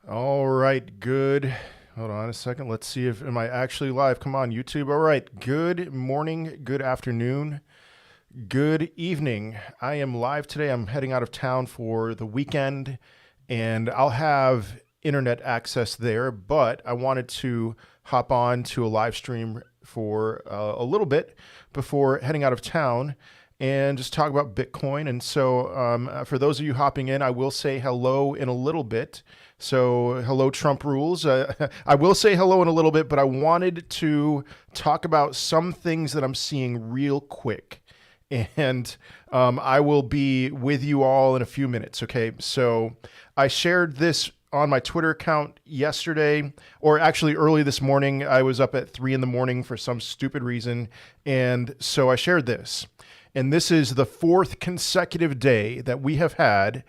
All right, good. Hold on a second. Let's see if am I actually live. Come on, YouTube. All right. Good morning, good afternoon, good evening. I am live today. I'm heading out of town for the weekend and I'll have internet access there, but I wanted to hop on to a live stream for a little bit before heading out of town and just talk about Bitcoin. And so for those of you hopping in, I will say hello in a little bit. So hello, Trump rules. I will say hello in a little bit, but I wanted to talk about some things that I'm seeing real quick. And I will be with you all in a few minutes. Okay, so I shared this on my Twitter account yesterday, or actually early this morning. I was up at 3 a.m. for some stupid reason. And so I shared this. And this is the fourth consecutive day that we have had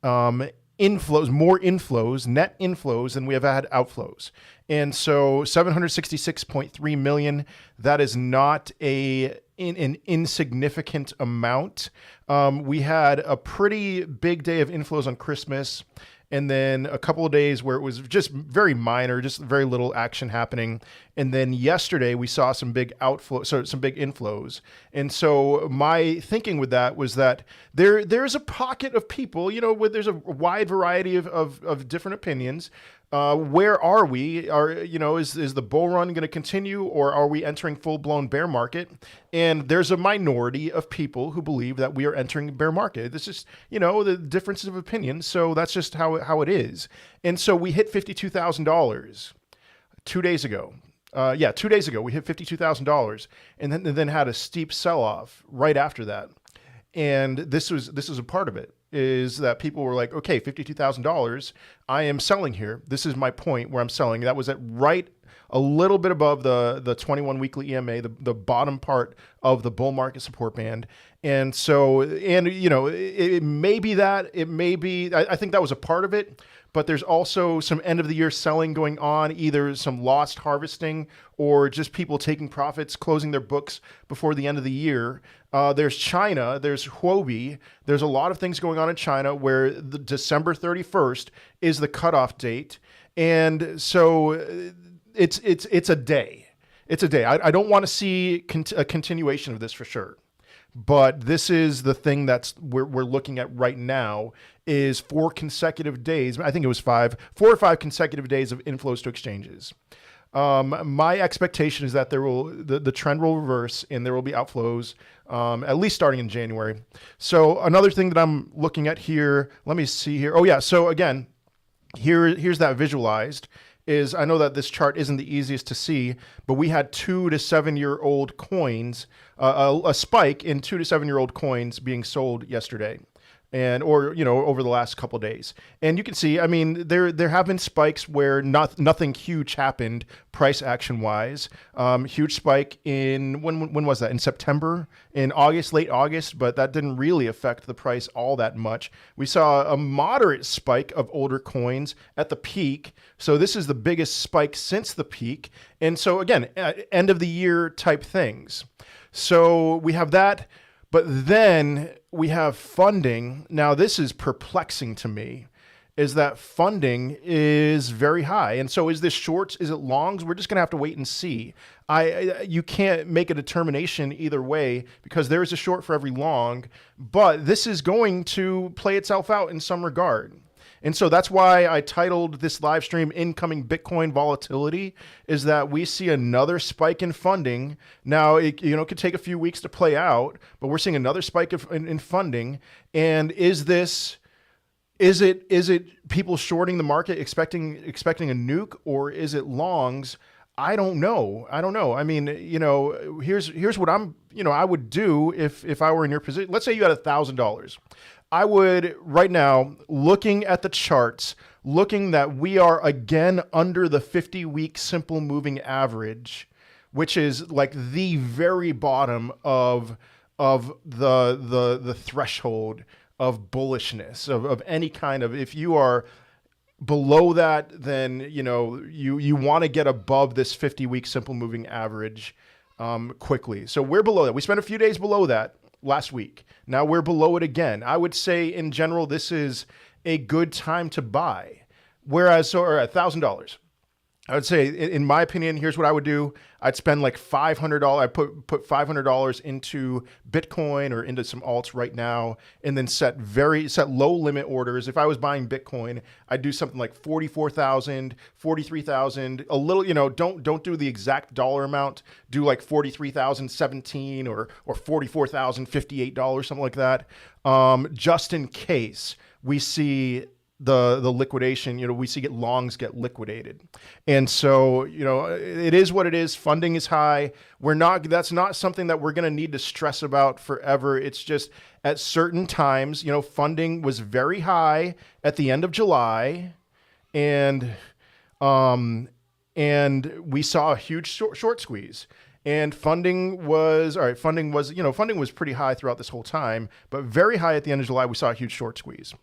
inflows, more inflows, net inflows than we have had outflows. And so 766.3 million, that is not an insignificant amount. We had a pretty big day of inflows on Christmas, and then a couple of days where it was just very minor, just very little action happening. And then yesterday we saw some big outflows, so some big inflows. And so my thinking with that was that there's a pocket of people, where there's a wide variety of different opinions. Where are we? Is the bull run going to continue, or are we entering full-blown bear market? And there's a minority of people who believe that we are entering bear market. This is, the differences of opinion. So that's just how it is. And so we hit $52,000 2 days ago. 2 days ago we hit $52,000, and then had a steep sell-off right after that. And this was a part of it, is that people were like, okay, $52,000, I am selling here. This is my point where I'm selling. That was at right a little bit above the 21 weekly EMA, the bottom part of the bull market support band. And so, it may be that, it may be, I think that was a part of it, but there's also some end of the year selling going on, either some lost harvesting or just people taking profits, closing their books before the end of the year. There's China, there's Huobi, there's a lot of things going on in China where the December 31st is the cutoff date. And so it's a day. It's a day. I don't want to see a continuation of this for sure. But this is the thing we're looking at right now, is 4 consecutive days. I think it was 4 or 5 consecutive days of inflows to exchanges. My expectation is that the trend will reverse and there will be outflows, at least starting in January. So another thing that I'm looking at here, let me see here. Oh yeah. So again, here's that visualized. I know that this chart isn't the easiest to see, but we had 2 to 7 year old coins, a spike in 2 to 7 year old coins being sold yesterday, or over the last couple of days. And you can see, I mean, there have been spikes where nothing huge happened price action wise. Huge spike in when was that? In September, in August, late August, but that didn't really affect the price all that much. We saw a moderate spike of older coins at the peak. So this is the biggest spike since the peak. And so again, end of the year type things. So we have that. But then we have funding. Now, this is perplexing to me, is that funding is very high. And so is this shorts? Is it longs? We're just going to have to wait and see. You can't make a determination either way, because there is a short for every long, but this is going to play itself out in some regard. And so that's why I titled this live stream Incoming Bitcoin Volatility, is that we see another spike in funding. Now, it could take a few weeks to play out, but we're seeing another spike in funding. And is it people shorting the market, expecting a nuke, or is it longs? I don't know. I mean, here's what I would do if I were in your position. Let's say you had $1,000. I would right now, looking at the charts, looking that we are again under the 50-week simple moving average, which is like the very bottom of the threshold of bullishness of any kind of. If you are below that, then you want to get above this 50-week simple moving average quickly. So we're below that. We spent a few days below that last week. Now we're below it again. I would say in general, this is a good time to buy. Whereas, or $1,000. I would say, in my opinion, here's what I would do. I'd spend like $500. I put $500 into Bitcoin or into some alts right now, and then set low limit orders. If I was buying Bitcoin, I'd do something like 44,000, 43,000. A little, don't do the exact dollar amount. Do like 43,017 or $44,058, something like that, just in case we see the liquidation, we see longs get liquidated. And so, it is what it is. Funding is high. That's not something that we're going to need to stress about forever. It's just at certain times, funding was very high at the end of July, and we saw a huge short squeeze. And funding was pretty high throughout this whole time, but very high at the end of July. We saw a huge short squeeze.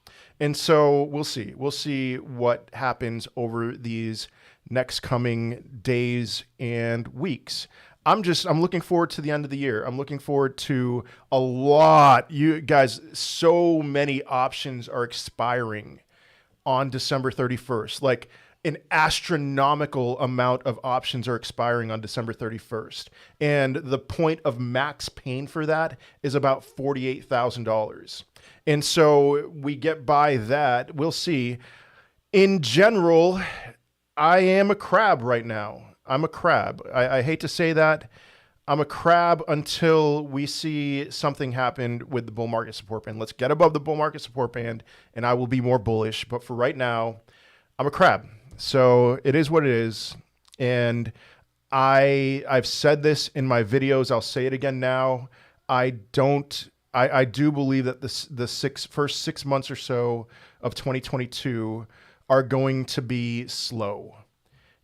And so we'll see what happens over these next coming days and weeks. I'm looking forward to the end of the year. I'm looking forward to a lot. You guys, so many options are expiring on December 31st. Like, an astronomical amount of options are expiring on December 31st. And the point of max pain for that is about $48,000. And so we get by that. We'll see. In general, I am a crab right now. I'm a crab. I hate to say that. I'm a crab until we see something happen with the bull market support band. Let's get above the bull market support band, and I will be more bullish. But for right now, I'm a crab. So it is what it is. And I've said this in my videos. I'll say it again now. I do believe that the first 6 months or so of 2022 are going to be slow.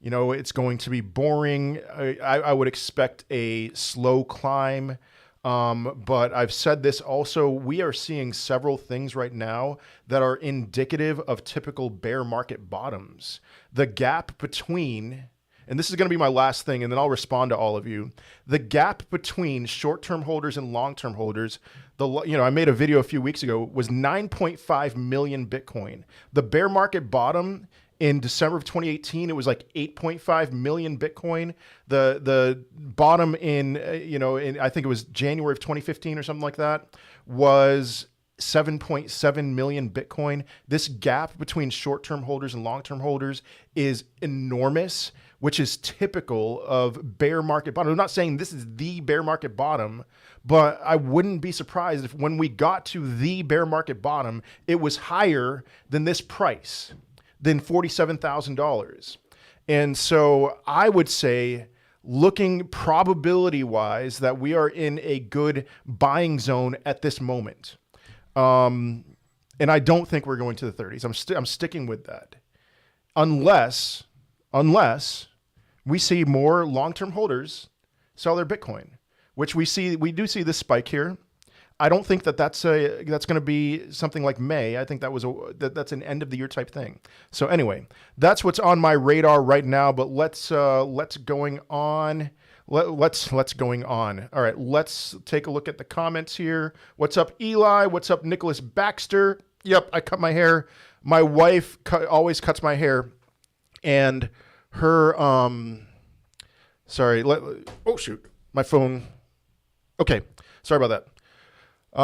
It's going to be boring. I would expect a slow climb. But I've said this also, we are seeing several things right now that are indicative of typical bear market bottoms. The gap between, and this is going to be my last thing, and then I'll respond to all of you. The gap between short-term holders and long-term holders, I made a video a few weeks ago, was 9.5 million Bitcoin. The bear market bottom in December of 2018, it was like 8.5 million Bitcoin. The bottom in I think it was January of 2015 or something like that, was 7.7 million Bitcoin. This gap between short-term holders and long-term holders is enormous, which is typical of bear market bottom. I'm not saying this is the bear market bottom, but I wouldn't be surprised if when we got to the bear market bottom, it was higher than this price, than $47,000. And so I would say, looking probability-wise, that we are in a good buying zone at this moment. And I don't think we're going to the 30s. I'm sticking with that. Unless we see more long-term holders sell their Bitcoin, which we do see this spike here. I don't think that's going to be something like May. I think that's an end of the year type thing. So anyway, that's what's on my radar right now. But let's going on. Let's going on. All right, let's take a look at the comments here. What's up, Eli? What's up, Nicholas Baxter? Yep, I cut my hair. My wife always cuts my hair, and her sorry. Oh shoot, my phone. Okay, sorry about that.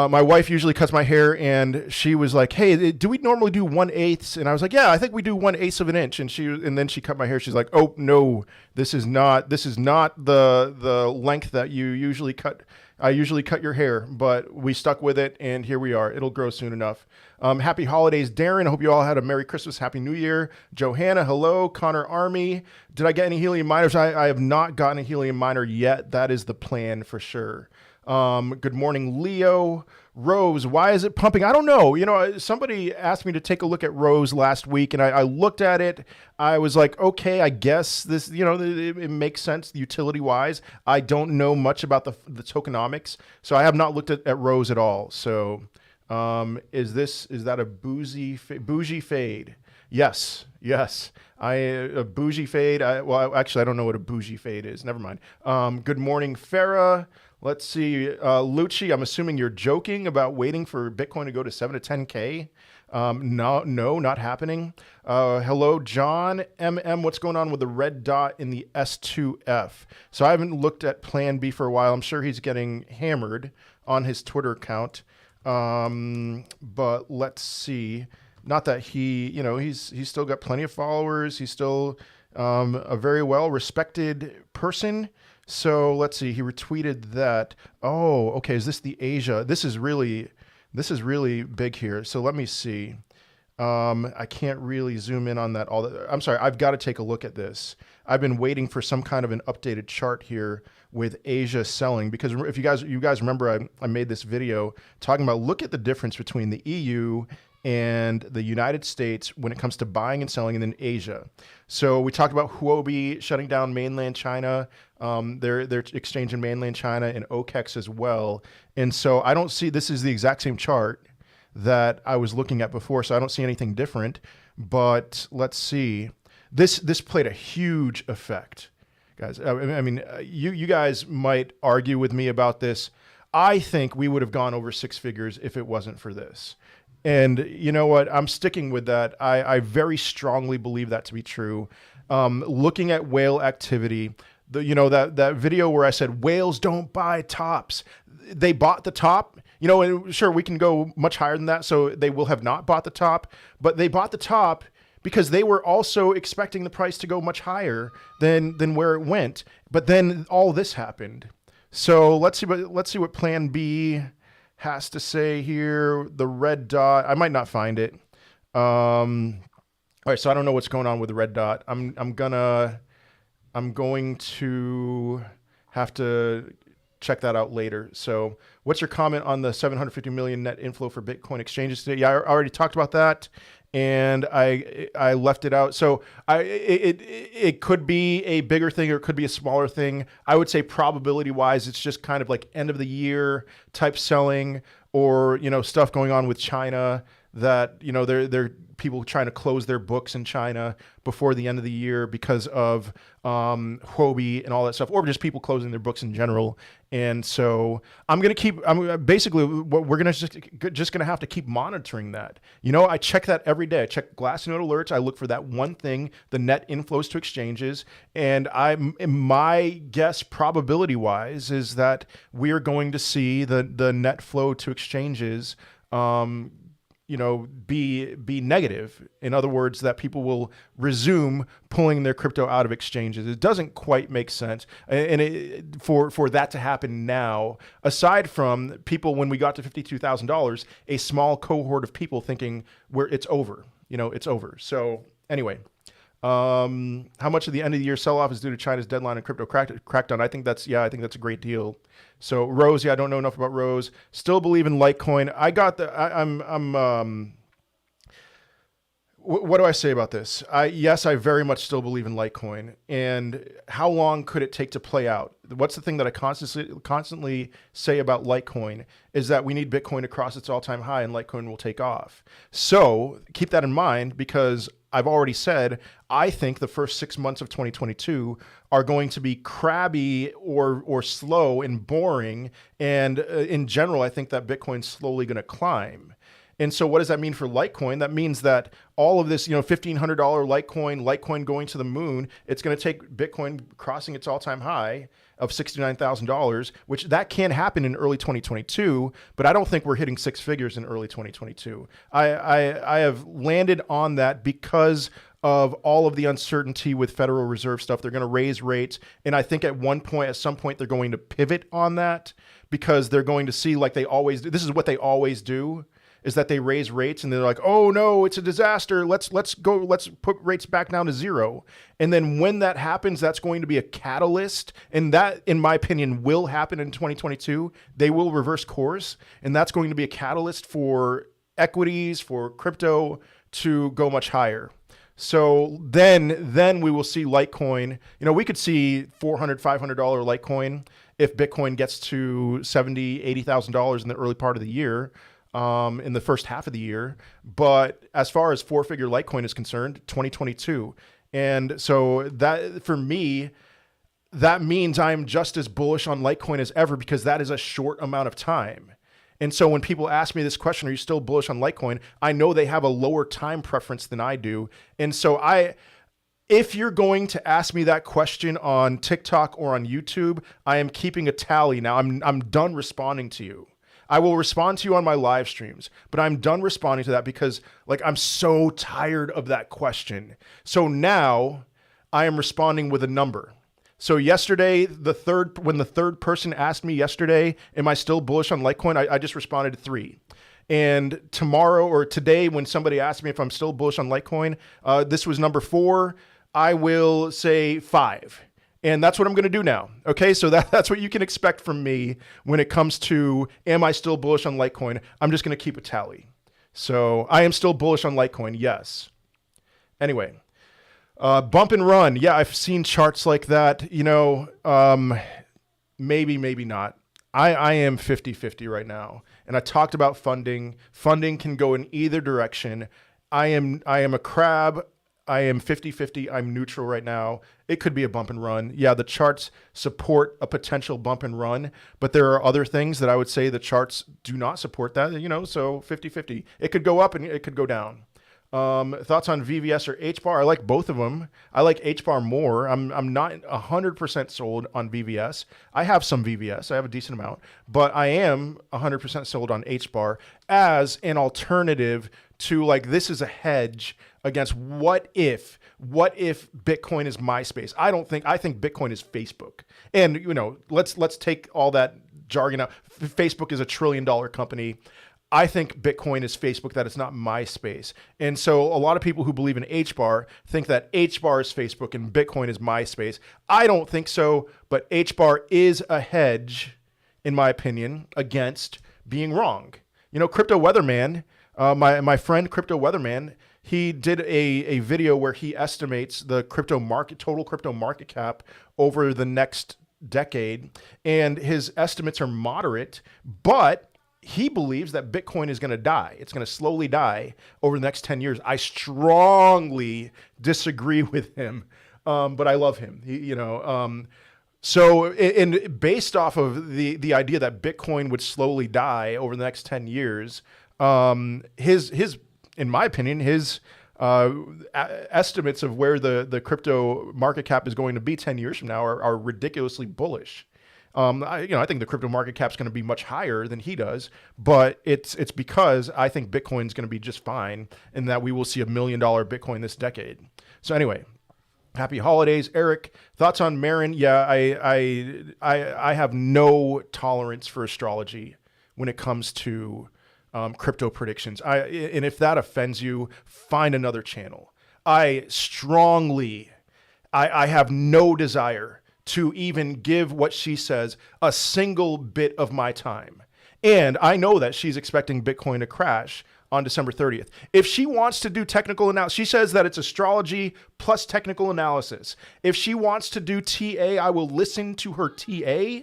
My wife usually cuts my hair, and she was like, "Hey, do we normally do 1/8?" And I was like, "Yeah, I think we do 1/8 of an inch." And then she cut my hair. She's like, "Oh no, this is not the length that you usually cut. I usually cut your hair, but we stuck with it, and here we are. It'll grow soon enough." Happy holidays, Darren. I hope you all had a Merry Christmas, Happy New Year. Johanna, hello. Connor Army, did I get any helium miners? I have not gotten a helium miner yet. That is the plan for sure. Good morning, Leo. Rose, why is it pumping? I don't know. Somebody asked me to take a look at Rose last week, and I looked at it. I was like, okay, I guess this, it makes sense utility wise. I don't know much about the tokenomics, so I have not looked at Rose at all. So, is that a bougie fade? Yes. A bougie fade. Actually, I don't know what a bougie fade is. Never mind. Good morning, Farah. Let's see, Lucci, I'm assuming you're joking about waiting for Bitcoin to go to 7 to 10K. No, not happening. Hello, John MM. What's going on with the red dot in the S2F? So I haven't looked at Plan B for a while. I'm sure he's getting hammered on his Twitter account. But let's see. Not that he's still got plenty of followers. He's still a very well respected person. So let's see. He retweeted that. Oh, okay. Is this the Asia? This is really big here. So let me see. I can't really zoom in on that. I'm sorry. I've got to take a look at this. I've been waiting for some kind of an updated chart here with Asia selling, because if you guys remember, I made this video talking about, look at the difference between the EU and the United States when it comes to buying and selling, and then Asia. So we talked about Huobi shutting down mainland China, their exchange in mainland China, and OKEX as well. And so I don't see, this is the exact same chart that I was looking at before, so I don't see anything different. But let's see. This played a huge effect, guys. I mean, you guys might argue with me about this. I think we would have gone over six figures if it wasn't for this. And you know what? I'm sticking with that. I very strongly believe that to be true. Looking at whale activity, that video where I said whales don't buy tops. They bought the top. And sure, we can go much higher than that, so they will have not bought the top. But they bought the top because they were also expecting the price to go much higher than where it went. But then all this happened. So let's see what Plan B has to say here. The red dot, I might not find it. All right, so I don't know what's going on with the red dot. I'm going to have to check that out later. So what's your comment on the 750 million net inflow for Bitcoin exchanges today? Yeah, I already talked about that, and I left it out. So it could be a bigger thing or it could be a smaller thing. I would say probability wise, it's just kind of like end of the year type selling, or stuff going on with China that they're people trying to close their books in China before the end of the year because of Huobi and all that stuff, or just people closing their books in general. And so basically we're gonna just gonna have to keep monitoring that. I check that every day. I check Glassnode alerts. I look for that one thing, the net inflows to exchanges, and my guess probability wise is that we are going to see the net flow to exchanges be negative. In other words, that people will resume pulling their crypto out of exchanges. It doesn't quite make sense. And for that to happen now, aside from people, when we got to $52,000, a small cohort of people thinking it's over, it's over. So anyway, how much of the end of the year sell-off is due to China's deadline and crypto crackdown? I think that's a great deal. So Rose, I don't know enough about Rose. Still believe in Litecoin. What do I say about this? Yes, I very much still believe in Litecoin. And how long could it take to play out? What's the thing that I constantly say about Litecoin is that we need Bitcoin to cross its all-time high and Litecoin will take off. So keep that in mind, because I've already said, I think the first 6 months of 2022 are going to be crabby or slow and boring. And in general, I think that Bitcoin's slowly going to climb. And so what does that mean for Litecoin? That means that all of this, $1,500 Litecoin going to the moon, it's going to take Bitcoin crossing its all-time high of $69,000, which that can happen in early 2022, but I don't think we're hitting six figures in early 2022. I have landed on that because of all of the uncertainty with Federal Reserve stuff. They're going to raise rates, and I think at some point, they're going to pivot on that, because they're going to see, like they always do. This is what they always do, is that they raise rates and they're like, oh no, it's a disaster. Let's put rates back down to zero. And then when that happens, that's going to be a catalyst. And that, in my opinion, will happen in 2022. They will reverse course. And that's going to be a catalyst for equities, for crypto to go much higher. So then we will see Litecoin. We could see $400, $500 Litecoin if Bitcoin gets to $70,000, $80,000 in the early part of the year. In the first half of the year. But as far as four-figure Litecoin is concerned, 2022. And so that, for me, that means I'm just as bullish on Litecoin as ever because that is a short amount of time. And so when people ask me this question, are you still bullish on Litecoin? I know they have a lower time preference than I do. And so if you're going to ask me that question on TikTok or on YouTube, I am keeping a tally now. I'm done responding to you. I will respond to you on my live streams, but I'm done responding to that because like I'm so tired of that question. So now I am responding with a number. So yesterday, when the third person asked me yesterday, am I still bullish on Litecoin? I just responded to 3. And tomorrow or today, when somebody asked me if I'm still bullish on Litecoin, this was number 4. I will say 5. And that's what I'm going to do now. Okay, so that's what you can expect from me when it comes to, am I still bullish on Litecoin? I'm just going to keep a tally. So I am still bullish on Litecoin, yes. Anyway, bump and run. Yeah, I've seen charts like that. Maybe, maybe not. I am 50-50 right now. And I talked about funding. Funding can go in either direction. I am a crab. I am 50-50. I'm neutral right now. It could be a bump and run. Yeah, the charts support a potential bump and run, but there are other things that I would say the charts do not support that, so 50-50. It could go up and it could go down. Thoughts on VVS or HBAR? I like both of them. I like HBAR more. I'm not 100% sold on VVS. I have some VVS. I have a decent amount, but I am 100% sold on HBAR as an alternative to like, this is a hedge against what if Bitcoin is MySpace. I think Bitcoin is Facebook. And let's take all that jargon out. Facebook is $1 trillion company. I think Bitcoin is Facebook, that it's not MySpace. And so a lot of people who believe in HBAR think that HBAR is Facebook and Bitcoin is MySpace. I don't think so, but HBAR is a hedge, in my opinion, against being wrong. Crypto Weatherman, my friend Crypto Weatherman, he did a video where he estimates the total crypto market cap over the next decade. And his estimates are moderate, but he believes that Bitcoin is going to die. It's going to slowly die over the next 10 years. I strongly disagree with him, but I love him. So based off of the idea that Bitcoin would slowly die over the next 10 years, his in my opinion, his estimates of where the crypto market cap is going to be 10 years from now are ridiculously bullish. I think the crypto market cap is going to be much higher than he does, but it's because I think Bitcoin is going to be just fine and that we will see $1 million Bitcoin this decade. So anyway, happy holidays, Eric. Thoughts on Marin? Yeah, I have no tolerance for astrology when it comes to crypto predictions. And if that offends you, find another channel. I have no desire to even give what she says a single bit of my time. And I know that she's expecting Bitcoin to crash on December 30th. If she wants to do technical analysis, she says that it's astrology plus technical analysis. If she wants to do TA, I will listen to her TA.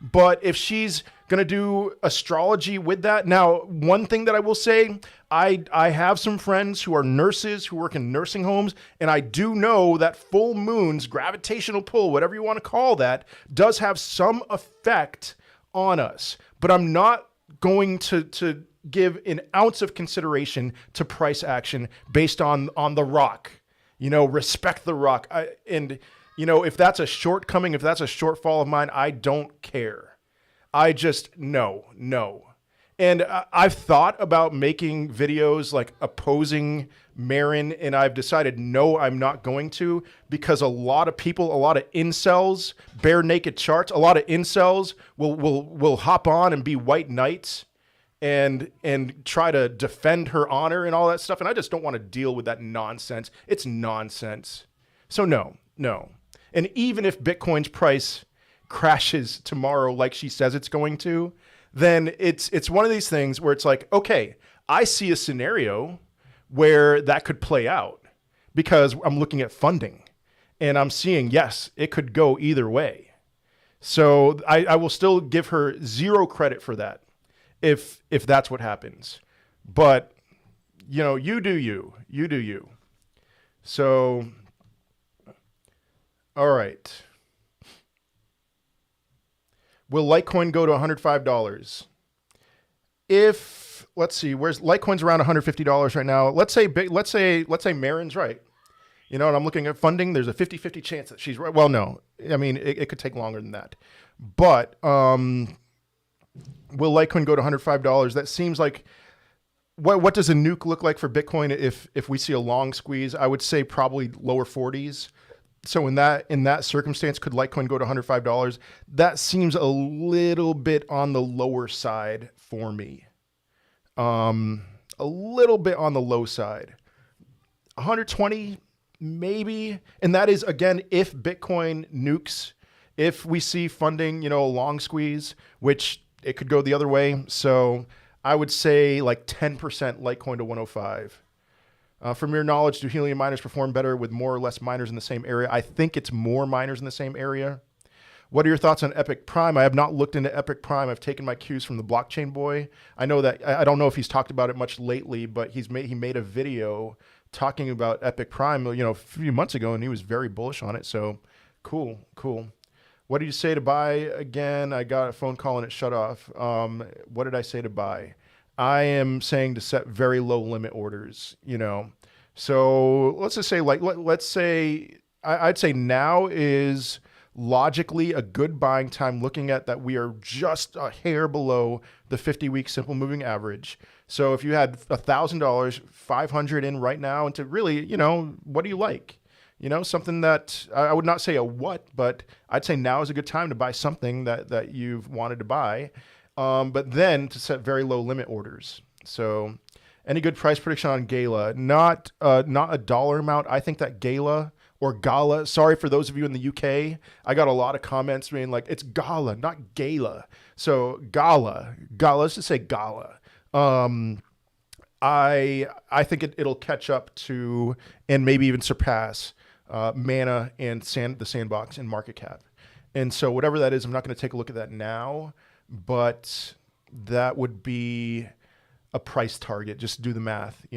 But if she's going to do astrology with that, now, one thing that I will say, I have some friends who are nurses who work in nursing homes, and I do know that full moons, gravitational pull, whatever you want to call that, does have some effect on us. But I'm not going to give an ounce of consideration to price action based on the rock. Respect the rock. If that's a shortcoming, if that's a shortfall of mine, I don't care. I just, no. And I've thought about making videos like opposing Marin, and I've decided, no, I'm not going to, because a lot of people, a lot of incels, bare naked charts, a lot of incels will hop on and be white knights and try to defend her honor and all that stuff. And I just don't want to deal with that nonsense. It's nonsense. So no. And even if Bitcoin's price crashes tomorrow like she says it's going to, then it's one of these things where it's like, okay, I see a scenario where that could play out because I'm looking at funding and I'm seeing, yes, it could go either way. So I will still give her zero credit for that if that's what happens. But, you do you. So... all right. Will Litecoin go to $105? If, let's see, where's Litecoin's around $150 right now. Let's say Marin's right. You know, and I'm looking at funding. There's a 50-50 chance that she's right. Well, no, I mean, it could take longer than that. But will Litecoin go to $105? That seems like, what does a nuke look like for Bitcoin if we see a long squeeze? I would say probably lower 40s. So in that circumstance, could Litecoin go to $105? That seems a little bit on the lower side for me. A little bit on the low side. 120, maybe. And that is, again, if Bitcoin nukes, if we see funding, a long squeeze, which it could go the other way. So I would say like 10% Litecoin to 105. From your knowledge, do helium miners perform better with more or less miners in the same area? I think it's more miners in the same area. What are your thoughts on Epic Prime? I have not looked into Epic Prime. I've taken my cues from the Blockchain Boy. I know that, I don't know if he's talked about it much lately, but he made a video talking about Epic Prime, a few months ago, and he was very bullish on it. So cool. What did you say to buy again? I got a phone call and it shut off. What did I say to buy? I am saying to set very low limit orders, So let's just say, I'd say now is logically a good buying time, looking at that we are just a hair below the 50-week simple moving average. So if you had $1,000, 500 in right now, and to really, what do you like? Something that I would not say a what, but I'd say now is a good time to buy something that you've wanted to buy. But then to set very low limit orders. So any good price prediction on Gala? Not a dollar amount. I think that Gala or Gala, sorry for those of you in the UK, I got a lot of comments being like, it's Gala, not Gala. So Gala, let's just say Gala. I think it'll catch up to and maybe even surpass Mana and the Sandbox in market cap. And so whatever that is, I'm not going to take a look at that now, but that would be a price target. Just do the math,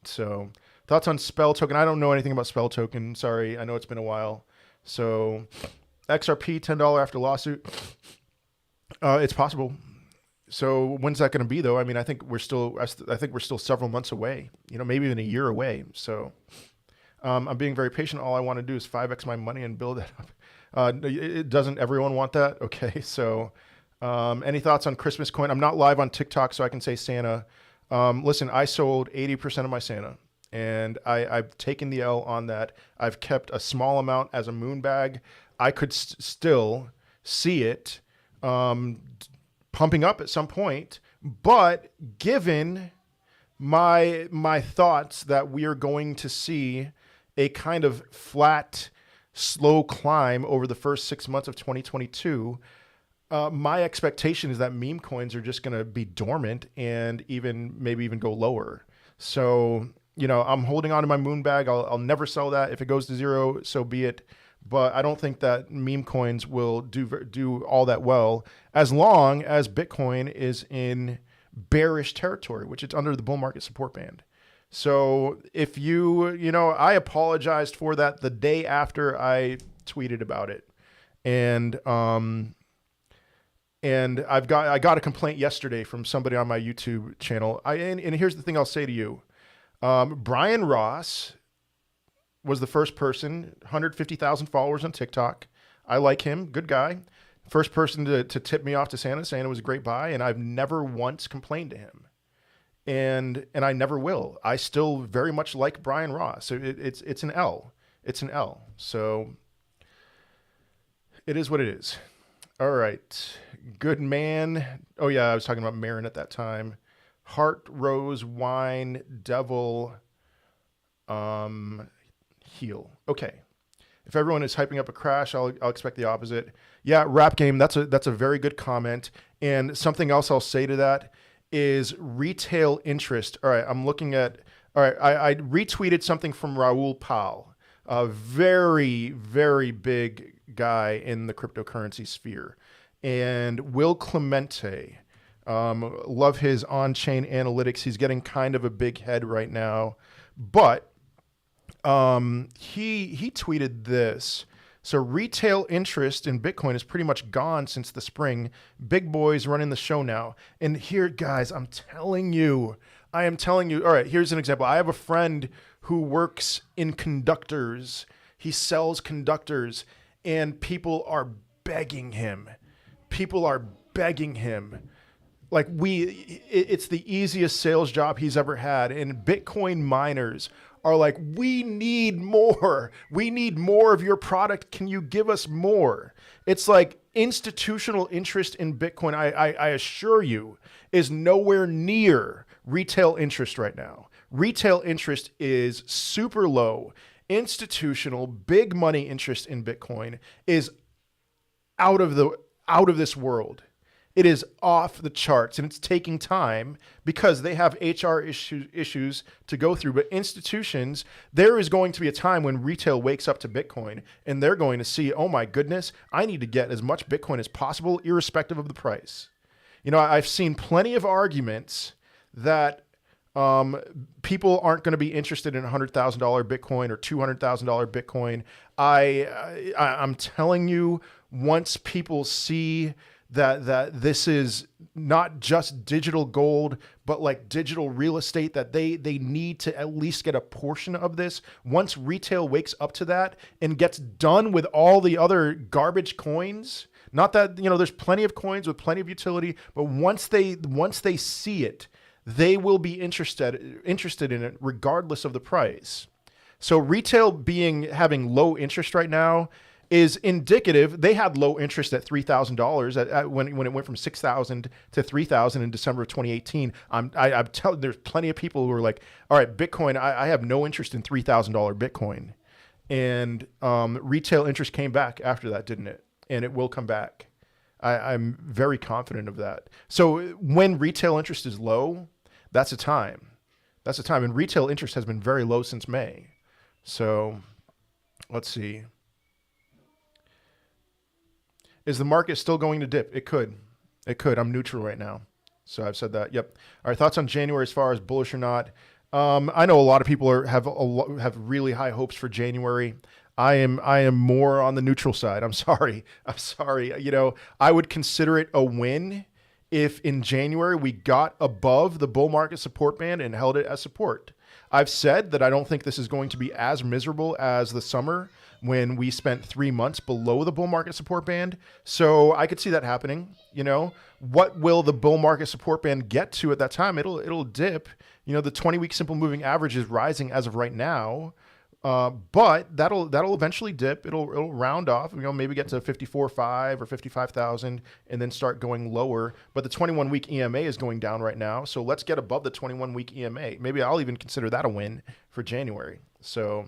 So thoughts on Spell Token? I don't know anything about Spell Token. Sorry, I know it's been a while. So XRP, $10 after lawsuit. It's possible. So when's that going to be, though? I mean, I think we're still several months away. Maybe even a year away. So I'm being very patient. All I want to do is 5x my money and build that up. Doesn't everyone want that? Okay, so. Any thoughts on Christmas coin? I'm not live on TikTok, so I can say Santa. Listen, I sold 80% of my Santa, and I've taken the L on that. I've kept a small amount as a moon bag. I could still see it pumping up at some point, but given my thoughts that we are going to see a kind of flat, slow climb over the first 6 months of 2022, my expectation is that meme coins are just going to be dormant and maybe even go lower. So, I'm holding on to my moon bag. I'll never sell that. If it goes to zero, so be it. But I don't think that meme coins will do all that well as long as Bitcoin is in bearish territory, which it's under the bull market support band. So if I apologized for that the day after I tweeted about it. And I got a complaint yesterday from somebody on my YouTube channel. And here's the thing I'll say to you. Brian Ross was the first person, 150,000 followers on TikTok. I like him, good guy. First person to tip me off to Santa, saying it was a great buy, and I've never once complained to him. And I never will. I still very much like Brian Ross. So it's an L. It's an L. So it is what it is. All right. Good man. Oh, yeah, I was talking about Marin at that time. Heart, Rose, Wine, Devil, Heal. Okay. If everyone is hyping up a crash, I'll expect the opposite. Yeah, Rap Game, that's a very good comment. And something else I'll say to that is retail interest. All right, I retweeted something from Raul Pal, a very, very big guy in the cryptocurrency sphere. And Will Clemente, love his on-chain analytics. He's getting kind of a big head right now. But he tweeted this. So retail interest in Bitcoin is pretty much gone since the spring. Big boys running the show now. And here, guys, I am telling you, all right, here's an example. I have a friend who works in conductors. He sells conductors, and people are begging him. Like it's the easiest sales job he's ever had. And Bitcoin miners are like, we need more. We need more of your product. Can you give us more? It's like institutional interest in Bitcoin, I assure you, is nowhere near retail interest right now. Retail interest is super low. Institutional, big money interest in Bitcoin is out of this world. It is off the charts, and it's taking time because they have HR issues to go through. But institutions, there is going to be a time when retail wakes up to Bitcoin, and they're going to see, oh my goodness, I need to get as much Bitcoin as possible, irrespective of the price. You know, I've seen plenty of arguments that people aren't going to be interested in $100,000 Bitcoin or $200,000 Bitcoin. I'm telling you, once people see that this is not just digital gold, but like digital real estate, that they need to at least get a portion of this. Once retail wakes up to that and gets done with all the other garbage coins, not that, you know, there's plenty of coins with plenty of utility, but once they see it, they will be interested in it regardless of the price. So retail having low interest right now is indicative. They had low interest at $3,000 when it went from $6,000 to $3,000 in December of 2018. I'm telling, there's plenty of people who are like, all right, Bitcoin, I have no interest in $3,000 Bitcoin. And retail interest came back after that, didn't it? And it will come back. I'm very confident of that. So when retail interest is low, that's a time. And retail interest has been very low since May. So let's see. Is the market still going to dip? It could. I'm neutral right now. So I've said that. Yep. All right. Thoughts on January as far as bullish or not? I know a lot of people have really high hopes for January. I am more on the neutral side. I'm sorry. You know, I would consider it a win if in January we got above the bull market support band and held it as support. I've said that I don't think this is going to be as miserable as the summer when we spent 3 months below the bull market support band. So I could see that happening. You know, what will the bull market support band get to at that time? It'll dip. You know, the 20-week simple moving average is rising as of right now. But that'll eventually dip. It'll round off, you know, maybe get to 54.5 or 55,000 and then start going lower. But the 21-week EMA is going down right now. So let's get above the 21-week EMA. Maybe I'll even consider that a win for January. So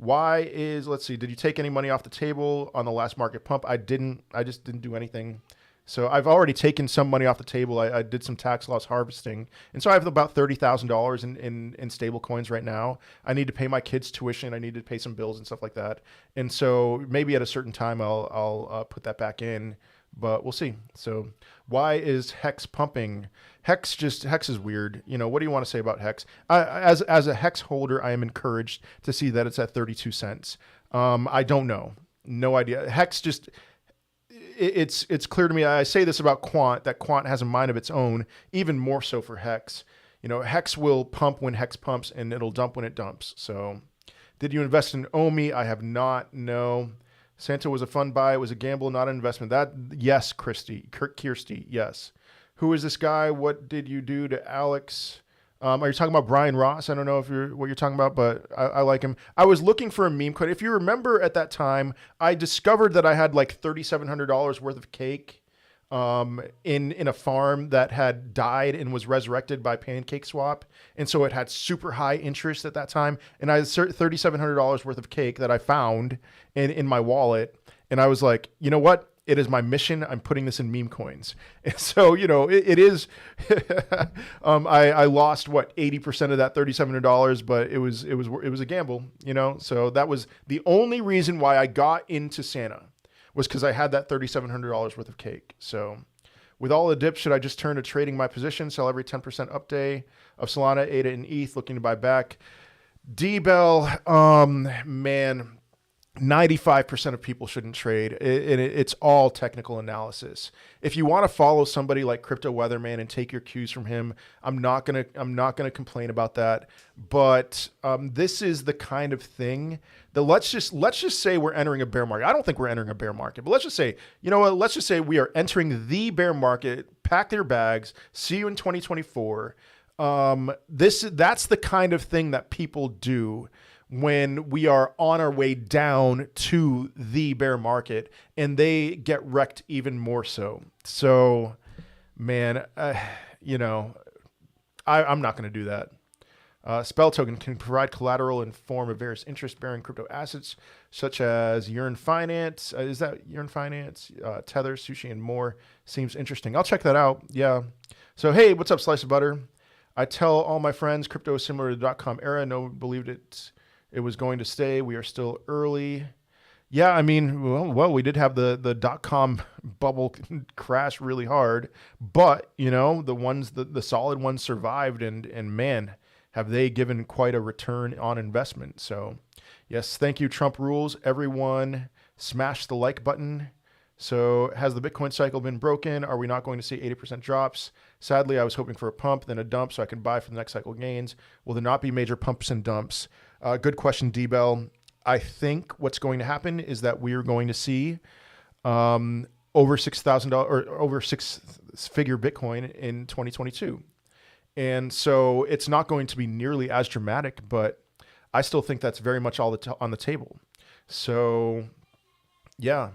let's see, did you take any money off the table on the last market pump? I didn't. I just didn't do anything. So I've already taken some money off the table. I did some tax loss harvesting. And so I have about $30,000 in stable coins right now. I need to pay my kids' tuition. I need to pay some bills and stuff like that. And so maybe at a certain time I'll put that back in, but we'll see. So why is Hex pumping? Hex is weird. You know, what do you want to say about Hex? As a Hex holder, I am encouraged to see that it's at 32 cents. I don't know. No idea. Hex just... It's clear to me. I say this about Quant, that Quant has a mind of its own, even more so for Hex. You know, Hex will pump when Hex pumps, and it'll dump when it dumps. So, did you invest in OMI? I have not. No. Santa was a fun buy. It was a gamble, not an investment. Yes, Kirsty, yes. Who is this guy? What did you do to Alex? Are you talking about Brian Ross? I don't know what you're talking about, but I like him. I was looking for a meme coin. If you remember at that time, I discovered that I had like $3,700 worth of cake in a farm that had died and was resurrected by PancakeSwap. And so it had super high interest at that time. And I had $3,700 worth of cake that I found in my wallet. And I was like, you know what? It is my mission. I'm putting this in meme coins. And so, you know, it is, I lost 80% of that $3,700, but it was a gamble, you know? So that was the only reason why I got into Santa, was because I had that $3,700 worth of cake. So with all the dips, should I just turn to trading my position, sell every 10% up day of Solana, ADA, and ETH, looking to buy back? D-Bell, man, 95% of people shouldn't trade. It's all technical analysis. If you want to follow somebody like Crypto Weatherman and take your cues from him, I'm not gonna complain about that. But this is the kind of thing that let's just say we're entering a bear market. I don't think we're entering a bear market, but let's just say, you know what? Let's just say we are entering the bear market. Pack their bags. See you in 2024. That's the kind of thing that people do when we are on our way down to the bear market, and they get wrecked even more so. So, man, I'm not going to do that. Spell token can provide collateral in form of various interest-bearing crypto assets, such as Yearn Finance. Is that Yearn Finance? Tether, Sushi, and more. Seems interesting. I'll check that out. Yeah. So, hey, what's up, Slice of Butter? I tell all my friends crypto is similar to the dot-com era. No one believed it was going to stay. We are still early. Yeah, I mean, well, we did have the dot-com bubble crash really hard, but the solid ones survived, and man, have they given quite a return on investment. So, yes, thank you, Trump rules. Everyone, smash the like button. So, has the Bitcoin cycle been broken? Are we not going to see 80% drops? Sadly, I was hoping for a pump, then a dump, so I can buy for the next cycle gains. Will there not be major pumps and dumps? Good question, D-Bell. I think what's going to happen is that we are going to see over $6,000 or over six-figure Bitcoin in 2022. And so it's not going to be nearly as dramatic, but I still think that's very much all on the table. So, yeah.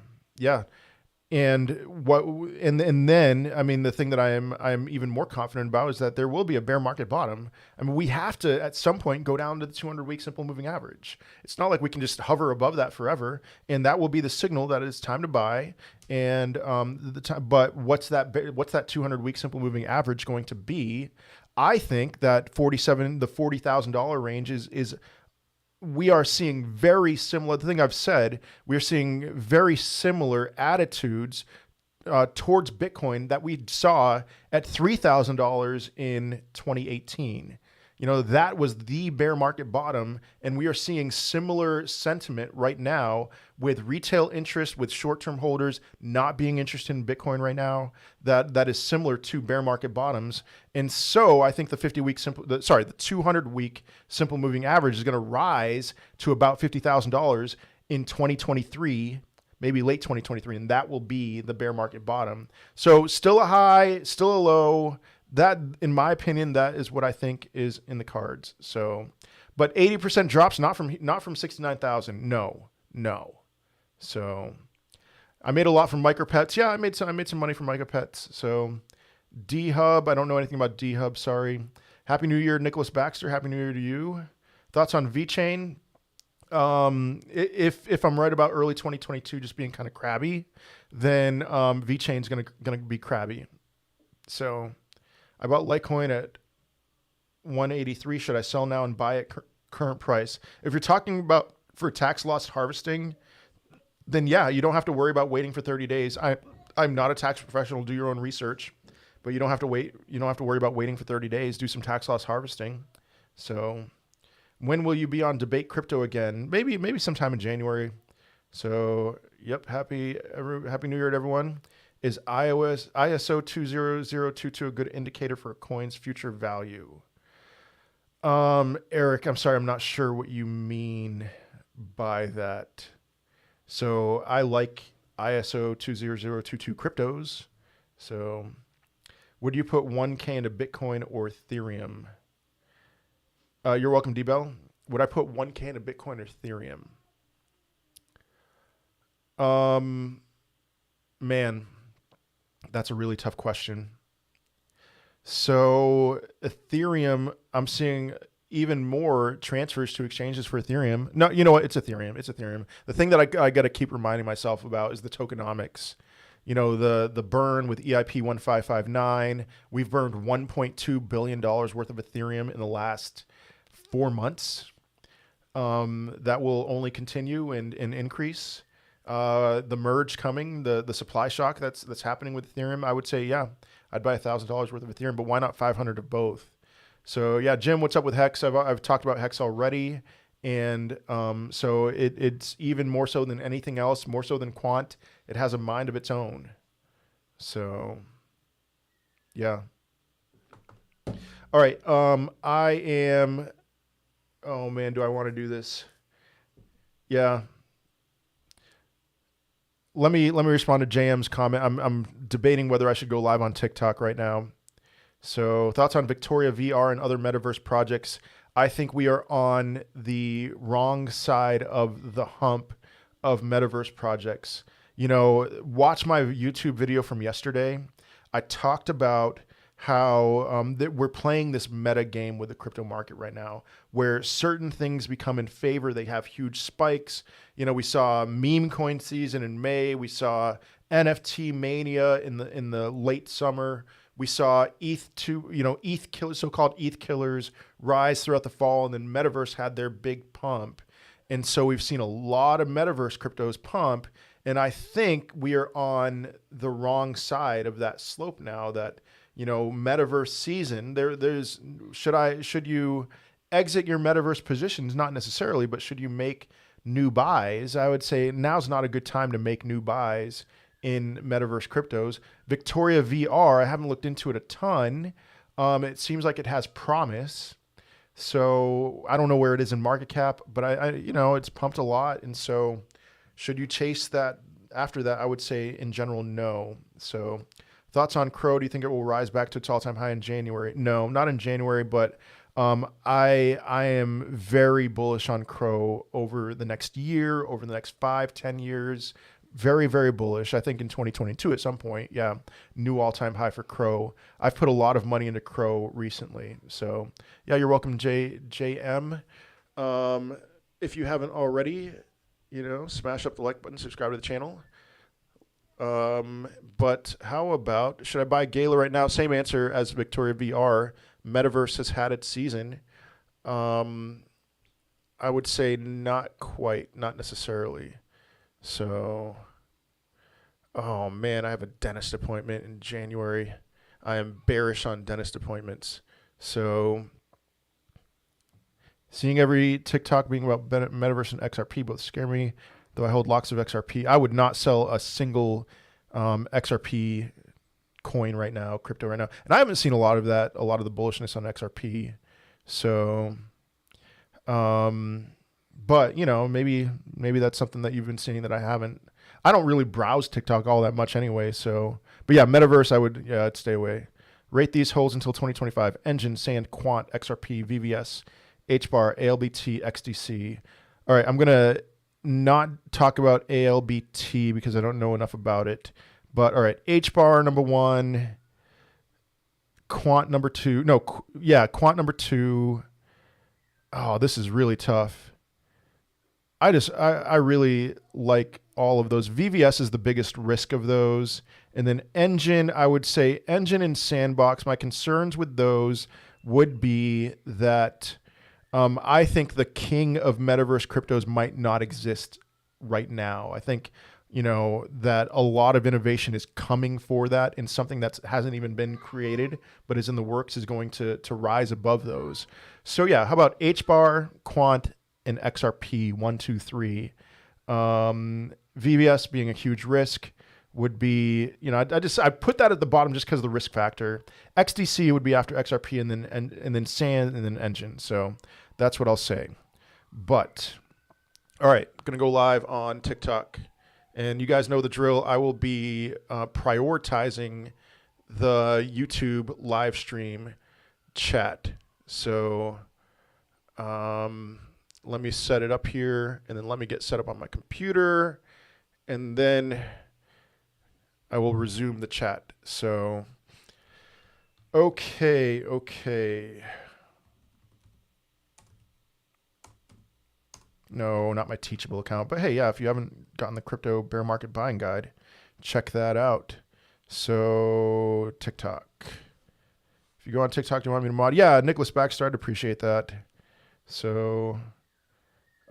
And then I mean, the thing that I'm even more confident about is that there will be a bear market bottom. I mean, we have to at some point go down to the 200-week simple moving average. It's not like we can just hover above that forever, and that will be the signal that it's time to buy. And but what's that 200-week simple moving average going to be? I think that the $40,000 range is. We are seeing very similar, the thing I've said, we're seeing very similar attitudes towards Bitcoin that we saw at $3,000 in 2018. That was the bear market bottom, and we are seeing similar sentiment right now with retail interest, with short-term holders not being interested in Bitcoin right now. That is similar to bear market bottoms. And so I think the 200-week simple moving average is going to rise to about $50,000 in 2023, maybe late 2023, and that will be the bear market bottom. So still a high, still a low. That, in my opinion, that is what I think is in the cards. So, but 80% drops, not from 69,000. No. So, I made a lot from MicroPets. Yeah, I made some money from MicroPets. So, D-Hub, I don't know anything about D-Hub. Sorry. Happy New Year, Nicholas Baxter. Happy New Year to you. Thoughts on VeChain? If I'm right about early 2022 just being kind of crabby, then VeChain's gonna be crabby. So. I bought Litecoin at 183. Should I sell now and buy at current price? If you're talking about for tax loss harvesting, then yeah, you don't have to worry about waiting for 30 days. I'm not a tax professional. Do your own research, but you don't have to wait. You don't have to worry about waiting for 30 days. Do some tax loss harvesting. So, when will you be on Debate Crypto again? Maybe sometime in January. So, yep. Happy New Year to everyone. Is ISO 20022 a good indicator for a coin's future value? Eric, I'm sorry, I'm not sure what you mean by that. So I like ISO 20022 cryptos. So would you put 1K into Bitcoin or Ethereum? You're welcome, D-Bell. Would I put 1K into Bitcoin or Ethereum? Man, that's a really tough question. So Ethereum, I'm seeing even more transfers to exchanges for Ethereum. No, you know what? It's Ethereum. The thing that I got to keep reminding myself about is the tokenomics. The burn with EIP 1559. We've burned $1.2 billion worth of Ethereum in the last 4 months. That will only continue and increase. The merge coming, the supply shock that's happening with Ethereum, I would say, yeah, I'd buy $1,000 worth of Ethereum, but why not 500 of both? So yeah, Jim, what's up with Hex? I've talked about Hex already, And so it's even more so than anything else, more so than quant. It has a mind of its own. So, yeah. All right. I am. Oh man, do I want to do this? Yeah. Let me respond to JM's comment. I'm debating whether I should go live on TikTok right now. So, thoughts on Victoria VR and other metaverse projects? I think we are on the wrong side of the hump of metaverse projects. You know, watch my YouTube video from yesterday. I talked about how that we're playing this meta game with the crypto market right now, where certain things become in favor. They have huge spikes. You know, we saw meme coin season in May. We saw NFT mania in the late summer. We saw ETH killers, so-called ETH killers, rise throughout the fall, and then Metaverse had their big pump. And so we've seen a lot of Metaverse cryptos pump, and I think we are on the wrong side of that slope now. That Metaverse season. Should you exit your Metaverse positions? Not necessarily, but should you make new buys? I would say now's not a good time to make new buys in metaverse cryptos. Victoria VR, I haven't looked into it a ton. It seems like it has promise. So I don't know where it is in market cap, but it's pumped a lot. And so should you chase that after that? I would say in general, no. So thoughts on Crow? Do you think it will rise back to its all-time high in January? No, not in January, but I am very bullish on Crow over the next year, over the next 5-10 years. Very, very bullish. I think in 2022 at some point, yeah, new all-time high for Crow. I've put a lot of money into Crow recently. So, yeah, you're welcome, JM. If you haven't already, smash up the like button, subscribe to the channel. But how about, should I buy Gala right now? Same answer as Victoria VR. Metaverse has had its season. I would say not quite, not necessarily. So, oh man, I have a dentist appointment in January. I am bearish on dentist appointments. So, seeing every TikTok being about Metaverse and XRP both scare me, though I hold lots of XRP. I would not sell a single XRP coin right now, crypto right now. And I haven't seen a lot of that, a lot of the bullishness on XRP. So, but maybe that's something that you've been seeing that I haven't. I don't really browse TikTok all that much anyway. So, but yeah, Metaverse, I'd stay away. Rate these holds until 2025. Engine, Sand, Quant, XRP, VVS, HBAR, ALBT, XDC. All right, I'm gonna not talk about ALBT because I don't know enough about it. But all right, HBAR number 1, Quant number 2. Quant number 2. Oh, this is really tough. I really like all of those. VVS is the biggest risk of those. And then Engine, I would say Engine and Sandbox. My concerns with those would be that I think the king of metaverse cryptos might not exist right now. I think, that a lot of innovation is coming for that, and something that hasn't even been created but is in the works is going to rise above those. So yeah, how about HBAR, Quant, and XRP, 1, 2, 3. VVS being a huge risk would be, I put that at the bottom just because of the risk factor. XDC would be after XRP, and then Sand, and then Engine. So that's what I'll say. But all right, gonna go live on TikTok, and you guys know the drill. I will be prioritizing the YouTube live stream chat. So let me set it up here, and then let me get set up on my computer, and then I will resume the chat. So, okay. No, not my Teachable account. But hey, yeah, if you haven't gotten the crypto bear market buying guide, check that out. So, TikTok. If you go on TikTok, do you want me to mod? Yeah, Nicholas Baxter, I'd appreciate that. So,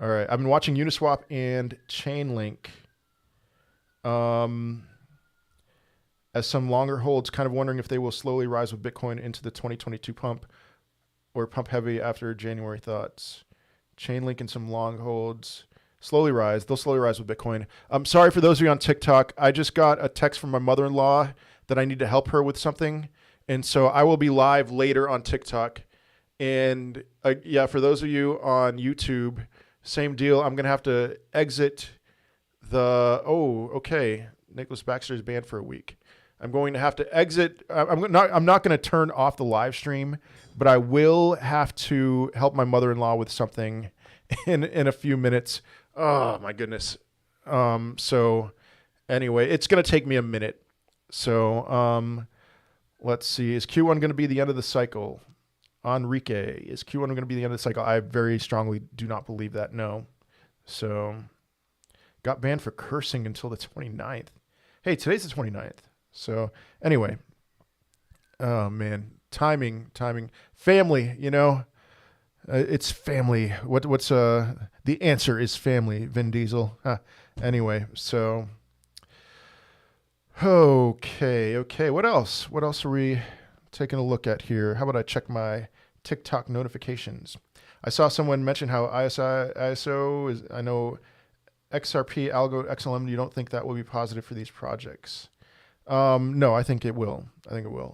all right. I've been watching Uniswap and Chainlink. As some longer holds, kind of wondering if they will slowly rise with Bitcoin into the 2022 pump or pump heavy after January thoughts. Chainlink and some long holds. Slowly rise. They'll slowly rise with Bitcoin. I'm sorry for those of you on TikTok. I just got a text from my mother-in-law that I need to help her with something. And so I will be live later on TikTok. And yeah, for those of you on YouTube, same deal. I'm going to have to exit okay. Nicholas Baxter is banned for a week. I'm going to have to exit. I'm not going to turn off the live stream, but I will have to help my mother-in-law with something in a few minutes. Oh my goodness. So anyway, it's going to take me a minute. So let's see. Is Q1 going to be the end of the cycle? Enrique, is Q1 going to be the end of the cycle? I very strongly do not believe that. No. So got banned for cursing until the 29th. Hey, today's the 29th. So anyway, oh man, timing, family, it's family. What's the answer is family, Vin Diesel. Anyway, so, okay. What else are we taking a look at here? How about I check my TikTok notifications? I saw someone mention how ISO is, I know XRP, Algo, XLM, you don't think that will be positive for these projects? No, I think it will.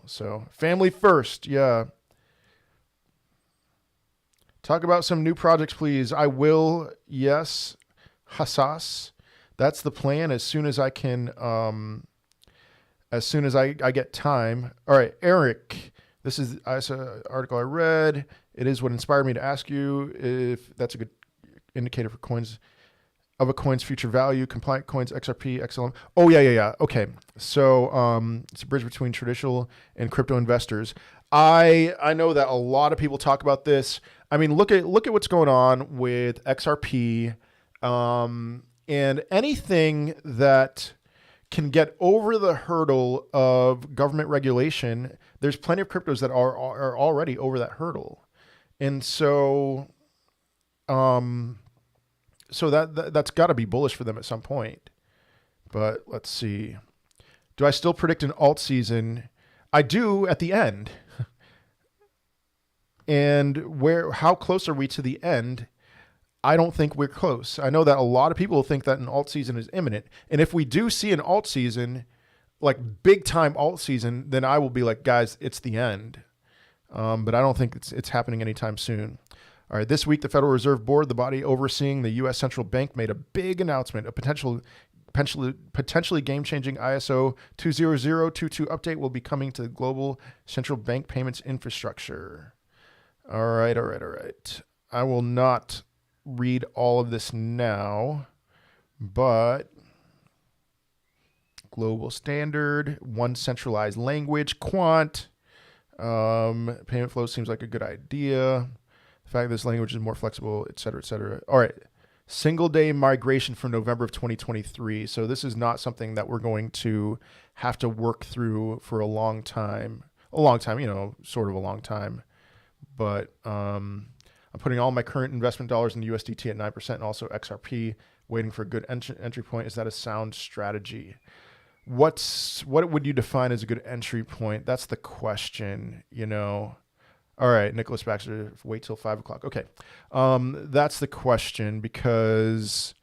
So family first. Yeah. Talk about some new projects, please. I will. Yes. Hassas. That's the plan as soon as I can, as soon as I get time. All right, Eric, this is an article I read. It is what inspired me to ask you if that's a good indicator for coins, of a coin's future value, compliant coins, XRP, XLM. Oh, yeah. Okay. So it's a bridge between traditional and crypto investors. I know that a lot of people talk about this. I mean, look at what's going on with XRP, and anything that can get over the hurdle of government regulation. There's plenty of cryptos that are already over that hurdle. And so that's got to be bullish for them at some point. But let's see. Do I still predict an alt season? I do at the end. And how close are we to the end? I don't think we're close. I know that a lot of people think that an alt season is imminent. And if we do see an alt season, like big time alt season, then I will be like, guys, it's the end. But I don't think it's happening anytime soon. All right, this week, the Federal Reserve Board, the body overseeing the U.S. Central Bank, made a big announcement. A potentially game-changing ISO 20022 update will be coming to the global central bank payments infrastructure. All right. I will not read all of this now, but global standard, one centralized language, quant, payment flow seems like a good idea. The fact that this language is more flexible, et cetera, et cetera. All right. Single day migration from November of 2023. So this is not something that we're going to have to work through for a long time, sort of a long time. But I'm putting all my current investment dollars in USDT at 9% and also XRP, waiting for a good entry point. Is that a sound strategy? What would you define as a good entry point? That's the question, All right, Nicholas Baxter, wait till 5 o'clock. Okay. That's the question, because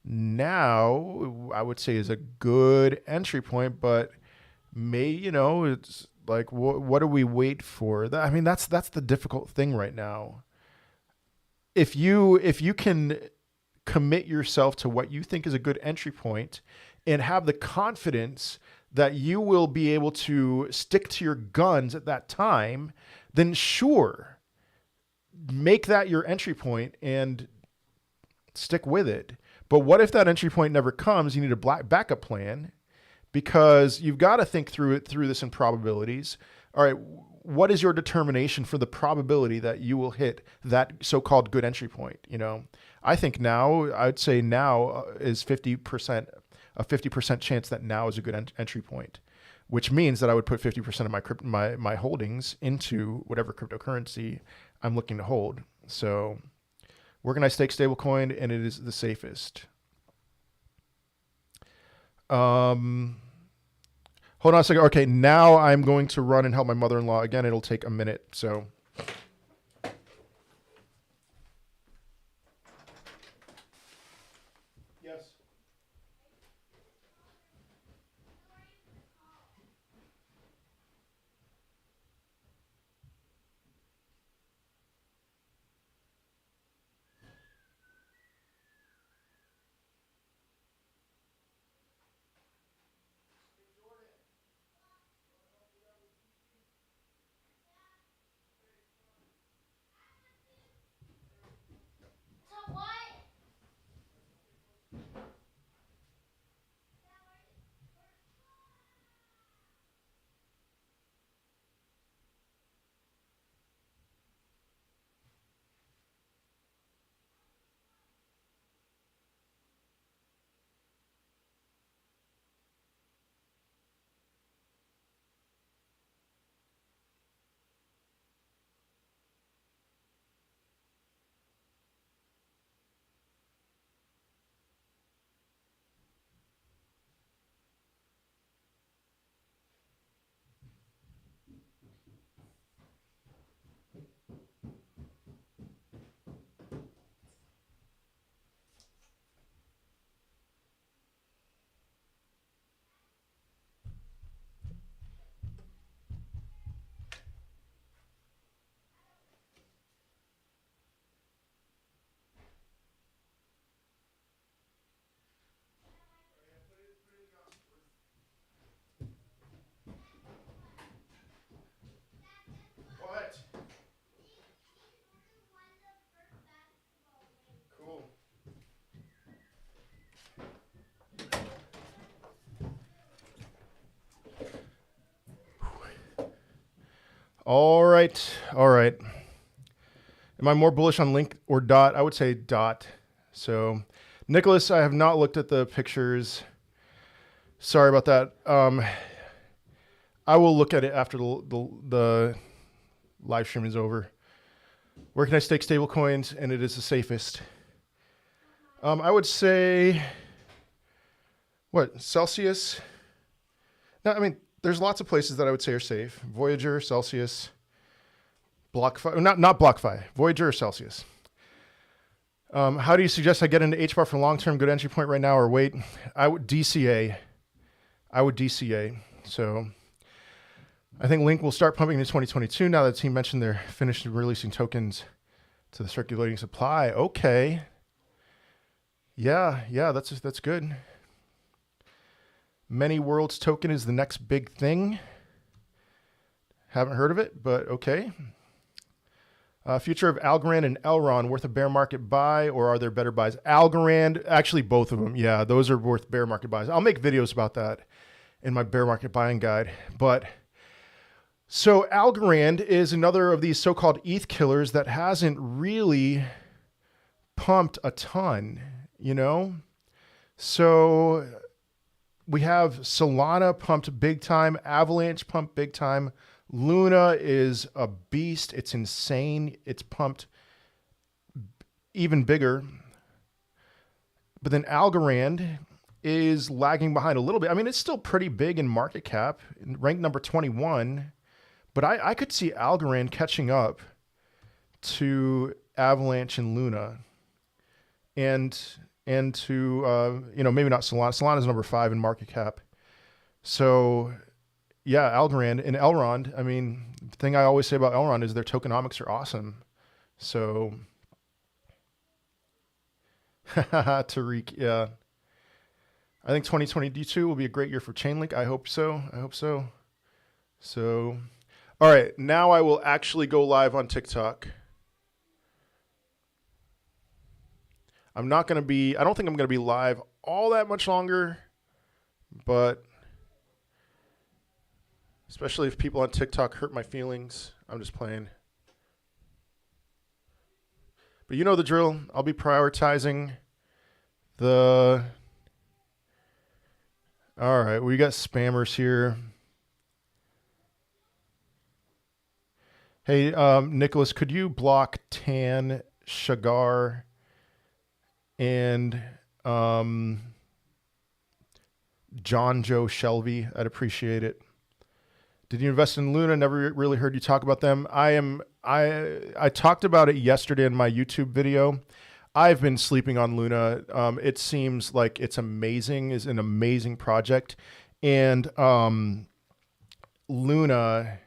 now I would say is a good entry point, but it's like, what do we wait for? That's the difficult thing right now. If you can commit yourself to what you think is a good entry point and have the confidence that you will be able to stick to your guns at that time, then sure, make that your entry point and stick with it. But what if that entry point never comes? You need a backup plan, because you've got to think through this in probabilities. All right, what is your determination for the probability that you will hit that so-called good entry point? I think I'd say now is 50%, a 50% chance that now is a good entry point, which means that I would put 50% of my holdings into whatever cryptocurrency I'm looking to hold. So where can I stake stablecoin? And it is the safest. Hold on a second. Okay, now I'm going to run and help my mother-in-law. Again, it'll take a minute. So All right. All right. Am I more bullish on Link or Dot? I would say Dot. So, Nicholas, I have not looked at the pictures. Sorry about that. I will look at it after the live stream is over. Where can I stake stable coins and it is the safest? I would say, what, Celsius? No, I mean, there's lots of places that I would say are safe. Voyager, Celsius, BlockFi, not BlockFi, Voyager or Celsius. How do you suggest I get into HBAR for long-term good entry point right now or wait? I would DCA. So I think Link will start pumping in 2022 now that the team mentioned they're finished releasing tokens to the circulating supply. Okay. Yeah, that's good. Many Worlds token is the next big thing. Haven't heard of it, but okay. Future of Algorand and Elrond worth a bear market buy, or are there better buys? Algorand, actually both of them. Yeah, those are worth bear market buys. I'll make videos about that in my bear market buying guide. But so Algorand is another of these so-called ETH killers that hasn't really pumped a ton, you know? So we have Solana pumped big time, Avalanche pumped big time. Luna is a beast. It's insane. It's pumped even bigger. But then Algorand is lagging behind a little bit. I mean, it's still pretty big in market cap, ranked number 21. But I could see Algorand catching up to Avalanche and Luna. And to, maybe not Solana. Solana is number 5 in market cap. So, yeah, Algorand and Elrond. I mean, the thing I always say about Elrond is their tokenomics are awesome. So, Tariq, yeah. I think 2022 will be a great year for Chainlink. I hope so. So, all right, now I will actually go live on TikTok. I don't think I'm going to be live all that much longer, but especially if people on TikTok hurt my feelings, I'm just playing. But you know the drill. I'll be prioritizing all right, we got spammers here. Hey, Nicholas, could you block Tan, Shagar, and John Joe Shelby? I'd appreciate it. Did you invest in Luna? Never really heard you talk about them. I talked about it yesterday in my YouTube video. I've been sleeping on Luna. It seems like it's amazing, is an amazing project. And Luna,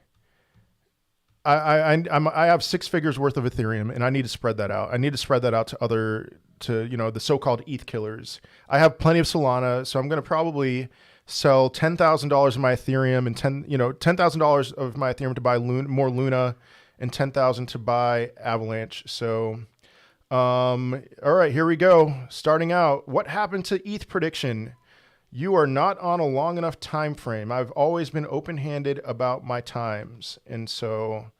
I have 6 figures worth of Ethereum, and I need to spread that out. I need to spread that out to the so-called ETH killers. I have plenty of Solana, so I'm going to probably sell $10,000 of my Ethereum and $10,000 of my Ethereum to buy more Luna, and $10,000 to buy Avalanche. So, all right, here we go. Starting out, what happened to ETH prediction? You are not on a long enough time frame. I've always been open-handed about my times, and so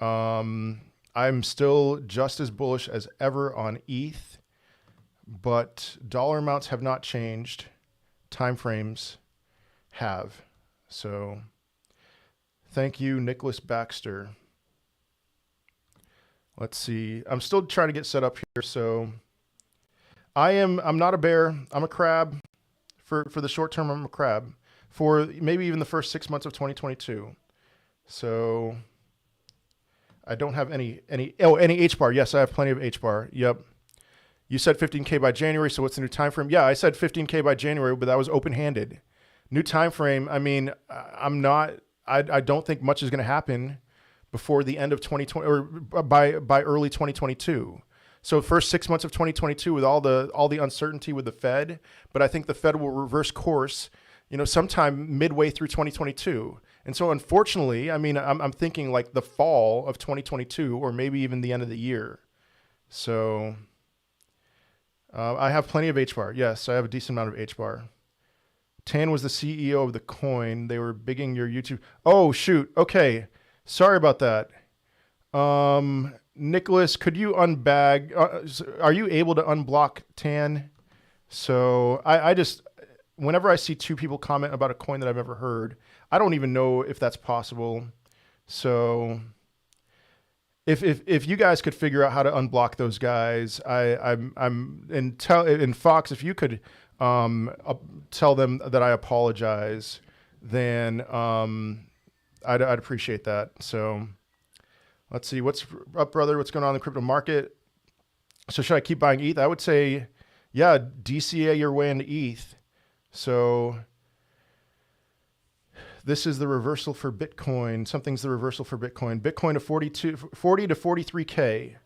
I'm still just as bullish as ever on ETH, but dollar amounts have not changed. Time frames have. So thank you, Nicholas Baxter. Let's see. I'm still trying to get set up here. So I'm not a bear. I'm a crab. For the short term, I'm a crab. For maybe even the first 6 months of 2022. So I don't have any H-bar. Yes, I have plenty of H-bar. Yep. You said 15K by January, so what's the new time frame? Yeah, I said 15K by January, but that was open-handed. New time frame, I mean, I don't think much is going to happen before the end of 2020 or by early 2022. So first 6 months of 2022 with all the uncertainty with the Fed, but I think the Fed will reverse course, sometime midway through 2022. And so unfortunately, I mean, I'm thinking like the fall of 2022 or maybe even the end of the year. So I have plenty of H-bar. Yes, I have a decent amount of H-bar. Tan was the CEO of the coin. They were bigging your YouTube. Oh, shoot. Okay. Sorry about that. Nicholas, could you unbag? Are you able to unblock Tan? So I just, whenever I see two people comment about a coin that I've ever heard, I don't even know if that's possible. So if you guys could figure out how to unblock those guys, and Fox, if you could tell them that I apologize, then I'd appreciate that. So let's see what's up, brother. What's going on in the crypto market? So should I keep buying ETH? I would say, yeah, DCA your way into ETH. So this is the reversal for Bitcoin. Something's the reversal for Bitcoin. Bitcoin to 40 to 43K.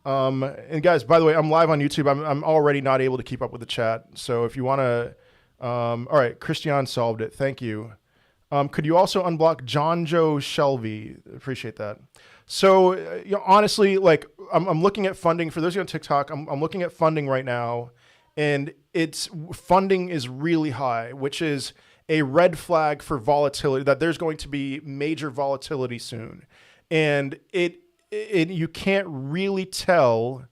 And guys, by the way, I'm live on YouTube. I'm already not able to keep up with the chat. So if you want to, all right, Christian solved it. Thank you. Could you also unblock John Joe Shelby? Appreciate that. So you know, honestly, like I'm looking at funding for those of you on TikTok. I'm looking at funding right now, and funding is really high, which is a red flag for volatility, that there's going to be major volatility soon. And you can't really tell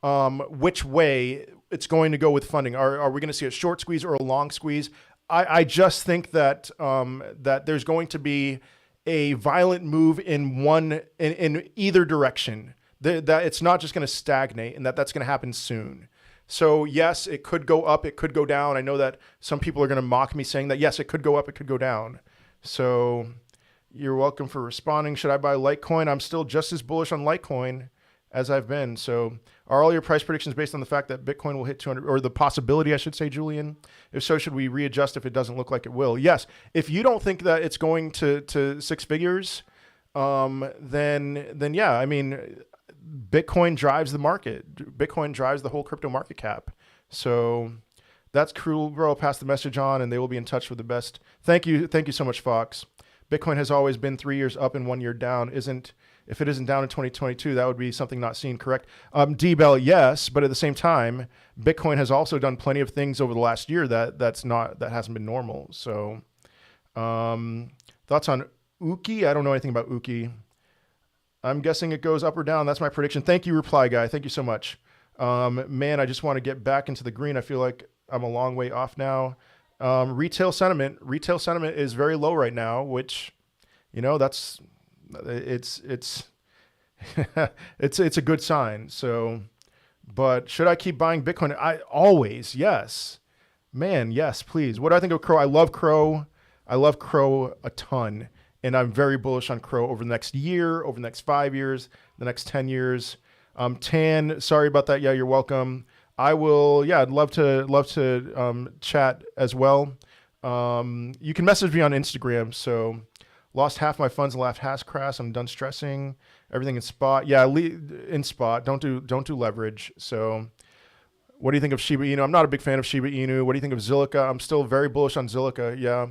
which way it's going to go with funding. Are we going to see a short squeeze or a long squeeze? I just think that that there's going to be a violent move in either direction. That it's not just going to stagnate, and that's going to happen soon. So yes, it could go up, it could go down. I know that some people are going to mock me saying that, yes, it could go up, it could go down. So you're welcome for responding. Should I buy Litecoin? I'm still just as bullish on Litecoin as I've been. So are all your price predictions based on the fact that Bitcoin will hit 200, or the possibility, I should say, Julian? If so, should we readjust if it doesn't look like it will? Yes. If you don't think that it's going to six figures, then yeah, I mean, Bitcoin drives the market. Bitcoin drives the whole crypto market cap. So that's cool, bro. I'll pass the message on, and they will be in touch with the best. Thank you so much, Fox. Bitcoin has always been 3 years up and 1 year down. If it isn't down in 2022, that would be something not seen, correct? D-Bell, yes, but at the same time, Bitcoin has also done plenty of things over the last year that hasn't been normal. So thoughts on Uki? I don't know anything about Uki. I'm guessing it goes up or down. That's my prediction. Thank you, Reply Guy. Thank you so much. Man, I just want to get back into the green. I feel like I'm a long way off now. Retail sentiment is very low right now, which, you know, it's it's a good sign. So, but should I keep buying Bitcoin? I always, yes, man, yes, please. What do I think of Crow? I love Crow. I love Crow a ton. And I'm very bullish on Crow over the next year, over the next 5 years, the next 10 years. Tan, sorry about that. Yeah, you're welcome. I will, yeah, I'd love to chat as well. You can message me on Instagram. So lost half my funds and left hash crash. I'm done stressing. Everything in spot. Yeah, in spot. Don't do leverage. So what do you think of Shiba Inu? I'm not a big fan of Shiba Inu. What do you think of Zilliqa? I'm still very bullish on Zilliqa. Yeah.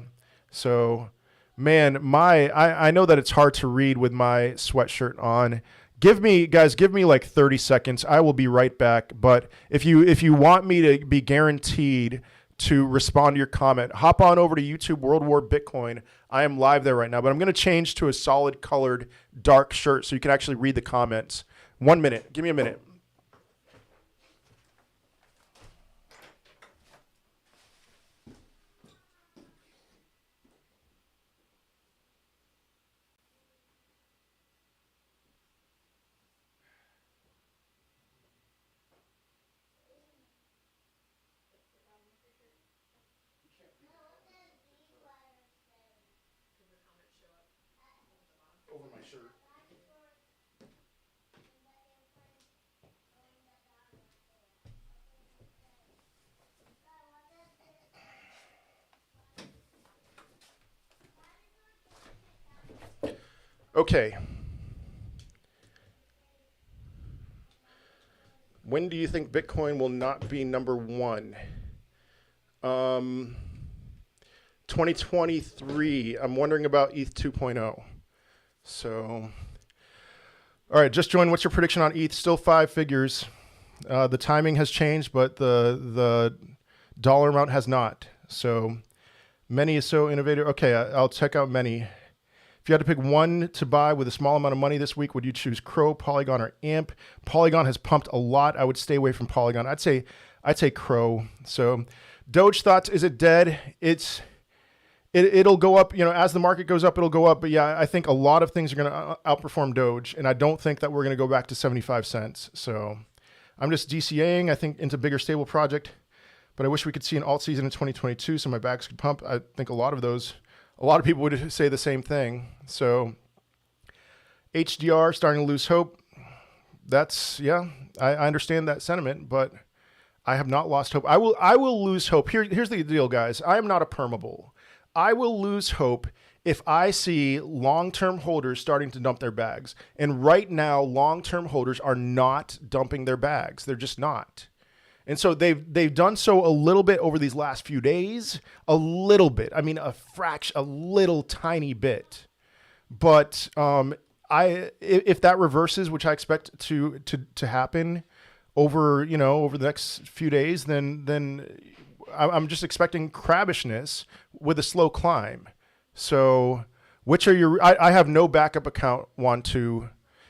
So man, I know that it's hard to read with my sweatshirt on. Give me like 30 seconds. I will be right back. But if you want me to be guaranteed to respond to your comment, hop on over to YouTube World War Bitcoin. I am live there right now, but I'm going to change to a solid colored dark shirt so you can actually read the comments. 1 minute. Give me a minute. Over my shirt. Okay. When do you think Bitcoin will not be number one? 2023. I'm wondering about ETH 2.0. So, all right, just join. What's your prediction on ETH? Still 5 figures. The timing has changed, but the dollar amount has not. So, Many is so innovative. Okay, I'll check out Many. If you had to pick one to buy with a small amount of money this week, would you choose Crow, Polygon, or AMP? Polygon has pumped a lot. I would stay away from Polygon. I'd say Crow. So Doge thoughts, is it dead? It'll go up, as the market goes up, it'll go up. But yeah, I think a lot of things are going to outperform Doge, and I don't think that we're going to go back to 75 cents. So I'm just DCAing, I think, into bigger stable project. But I wish we could see an alt season in 2022 so my bags could pump. I think a lot of people would say the same thing. So HDR starting to lose hope. I understand that sentiment, but I have not lost hope. I will lose hope. Here's the deal, guys. I am not a permabull. I will lose hope if I see long-term holders starting to dump their bags. And right now, long-term holders are not dumping their bags. They're just not. And so they've done so a little bit over these last few days, a little bit. I mean, a little tiny bit. But if that reverses, which I expect to happen over the next few days, then I'm just expecting crabbishness with a slow climb. So, which are your? I have no backup account.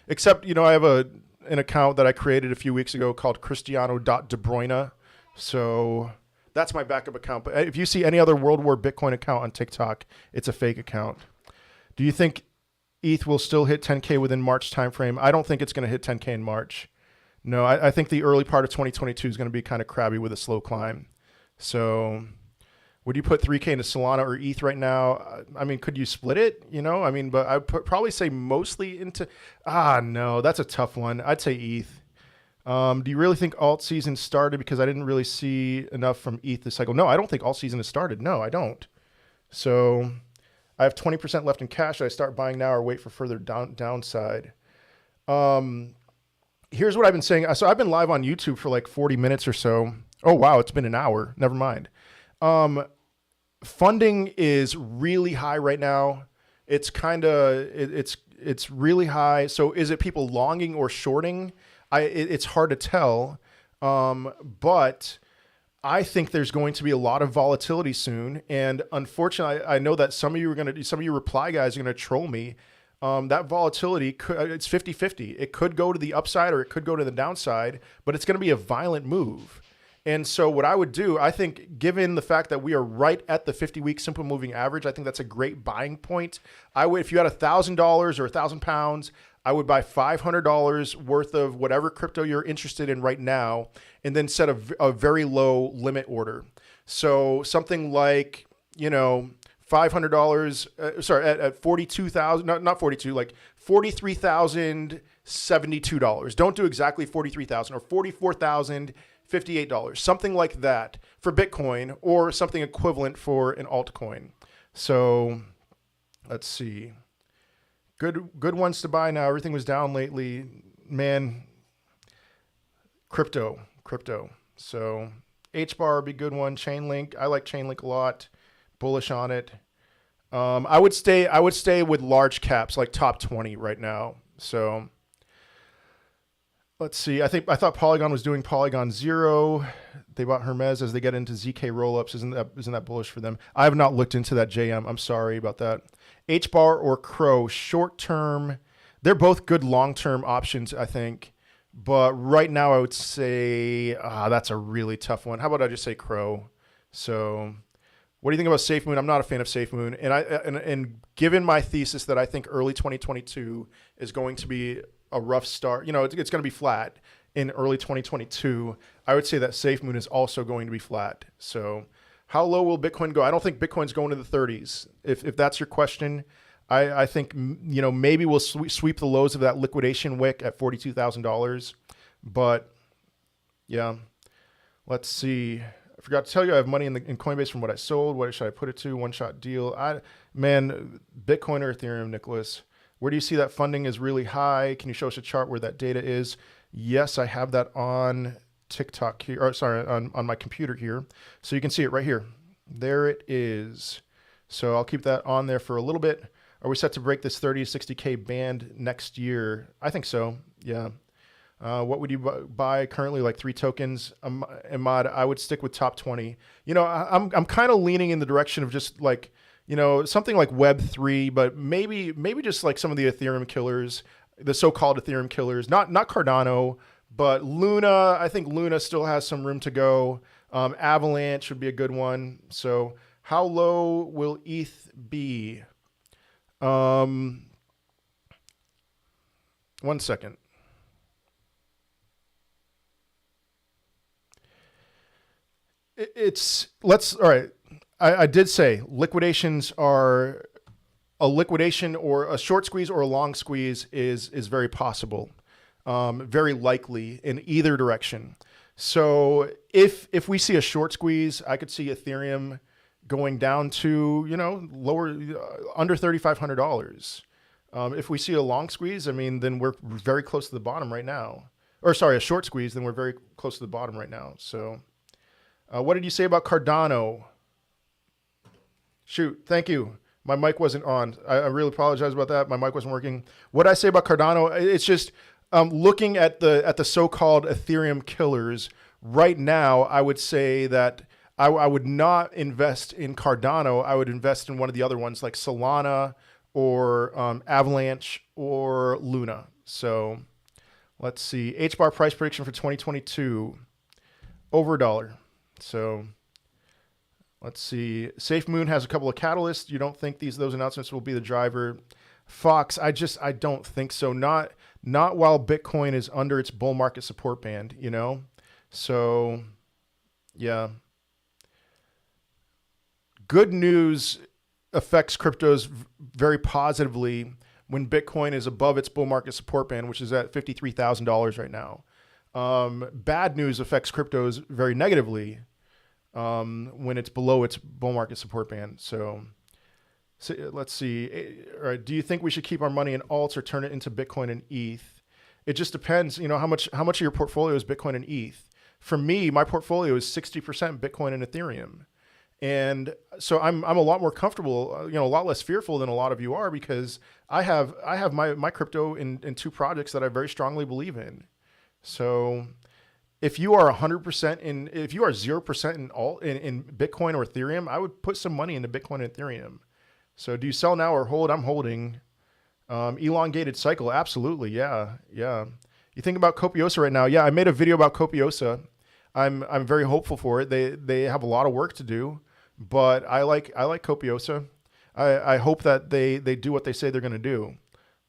Except I have an account that I created a few weeks ago called Cristiano.De Bruyne. So that's my backup account. But if you see any other World War Bitcoin account on TikTok, it's a fake account. Do you think ETH will still hit 10K within March timeframe? I don't think it's going to hit 10K in March. No, I think the early part of 2022 is going to be kind of crabby with a slow climb. So would you put 3K into Solana or ETH right now? I mean, could you split it? But I'd probably say mostly into, no, that's a tough one. I'd say ETH. Do you really think alt season started? Because I didn't really see enough from ETH this cycle. No, I don't think alt season has started. No, I don't. So I have 20% left in cash. Should I start buying now or wait for further downside? Here's what I've been saying. So I've been live on YouTube for like 40 minutes or so. Oh, wow. It's been an hour. Never mind. Funding is really high right now. It's really high. So is it people longing or shorting? It's hard to tell. But I think there's going to be a lot of volatility soon. And unfortunately, I know that some of you reply guys are going to troll me. That volatility, it's 50-50. It could go to the upside or it could go to the downside, but it's going to be a violent move. And so what I would do, I think, given the fact that we are right at the 50-week simple moving average, I think that's a great buying point. If you had $1,000 or £1,000, I would buy $500 worth of whatever crypto you're interested in right now, and then set a very low limit order. So something like, $500, at 42,000, not 42, like $43,072. Don't do exactly 43,000 or $44,058, something like that for Bitcoin or something equivalent for an altcoin. So let's see. Good ones to buy now. Everything was down lately, man. Crypto. So HBAR would be a good one. Chainlink. I like Chainlink a lot. Bullish on it. I would stay with large caps, like top 20 right now. So let's see. I thought Polygon was doing Polygon 0. They bought Hermes as they get into ZK rollups. Isn't that bullish for them? I have not looked into that JM. I'm sorry about that. HBAR or Crow, short term. They're both good long-term options, I think. But right now I would say that's a really tough one. How about I just say Crow? So what do you think about SafeMoon? I'm not a fan of SafeMoon. And given my thesis that I think early 2022 is going to be a rough start, it's going to be flat in early 2022, I would say that SafeMoon is also going to be flat. So how low will Bitcoin go? I don't think Bitcoin's going to the 30s. If that's your question, I think, maybe we'll sweep the lows of that liquidation wick at $42,000. But yeah, let's see. I forgot to tell you I have money in Coinbase from what I sold. What should I put it to? One-shot deal. Bitcoin or Ethereum, Nicholas? Where do you see that funding is really high? Can you show us a chart where that data is? Yes, I have that on TikTok here. On my computer here. So you can see it right here. There it is. So I'll keep that on there for a little bit. Are we set to break this 30 to 60K band next year? I think so. Yeah. What would you buy currently? Like 3 tokens? Ahmad, I would stick with top 20. I'm kind of leaning in the direction of just like, something like Web3, but maybe just like some of the Ethereum killers, the so-called Ethereum killers, not Cardano, but Luna. I think Luna still has some room to go. Avalanche would be a good one. So how low will ETH be? 1 second. All right. I did say liquidations are a liquidation or a short squeeze or a long squeeze is very possible, very likely in either direction. So if we see a short squeeze, I could see Ethereum going down to, lower, under $3,500. If we see a long squeeze, then we're very close to the bottom right now. Or sorry, a short squeeze, then we're very close to the bottom right now. So what did you say about Cardano? Shoot, thank you. My mic wasn't on. I really apologize about that. My mic wasn't working. What I say about Cardano, it's just looking at the so-called Ethereum killers right now. I would say that I would not invest in Cardano. I would invest in one of the other ones like Solana or Avalanche or Luna. So let's see. HBAR price prediction for 2022 over $1. So let's see. Safe Moon has a couple of catalysts. You don't think those announcements will be the driver? Fox, I don't think so. Not while Bitcoin is under its bull market support band, So, yeah. Good news affects cryptos very positively when Bitcoin is above its bull market support band, which is at $53,000 right now. Bad news affects cryptos very negatively when it's below its bull market support band. So let's see. All right, do you think we should keep our money in alts or turn it into Bitcoin and ETH? It just depends. How much of your portfolio is Bitcoin and ETH? For me, my portfolio is 60% Bitcoin and Ethereum. And so I'm a lot more comfortable, a lot less fearful than a lot of you are, because I have my crypto in 2 projects that I very strongly believe in. So if you are 100% if you are 0% in Bitcoin or Ethereum, I would put some money into Bitcoin and Ethereum. So do you sell now or hold? I'm holding. Elongated cycle, absolutely, yeah. You think about Copiosa right now? Yeah, I made a video about Copiosa. I'm very hopeful for it. They have a lot of work to do, but I like Copiosa. I hope that they do what they say they're going to do.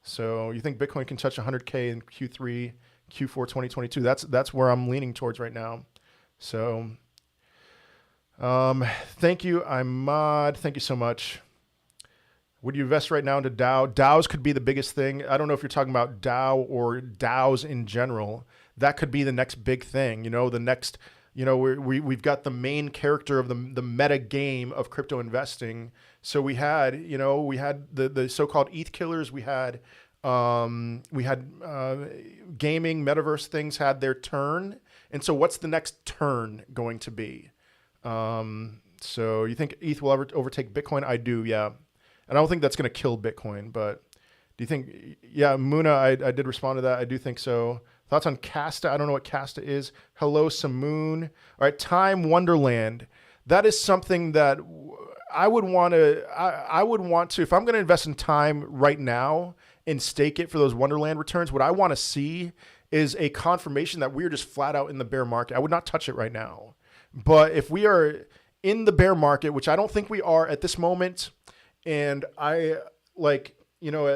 So you think Bitcoin can touch 100K in Q3, Q4 2022? That's where I'm leaning towards right now. So thank you, Imad. Thank you so much. Would you invest right now into DAO? DAOs could be the biggest thing. I don't know if you're talking about DAO or DAOs in general. That could be the next big thing. The next, we've got the main character of the meta game of crypto investing. So we had the so-called ETH killers. We had gaming, metaverse things had their turn. And so what's the next turn going to be? So you think ETH will ever overtake Bitcoin? I do, yeah. And I don't think that's going to kill Bitcoin, but do you think, yeah, Muna, I did respond to that. I do think so. Thoughts on Casta? I don't know what Casta is. Hello, Samoon. All right, Time Wonderland. That is something that I would want to, if I'm going to invest in Time right now and stake it for those Wonderland returns, what I want to see is a confirmation that we're just flat out in the bear market. I would not touch it right now. But if we are in the bear market, which I don't think we are at this moment, and at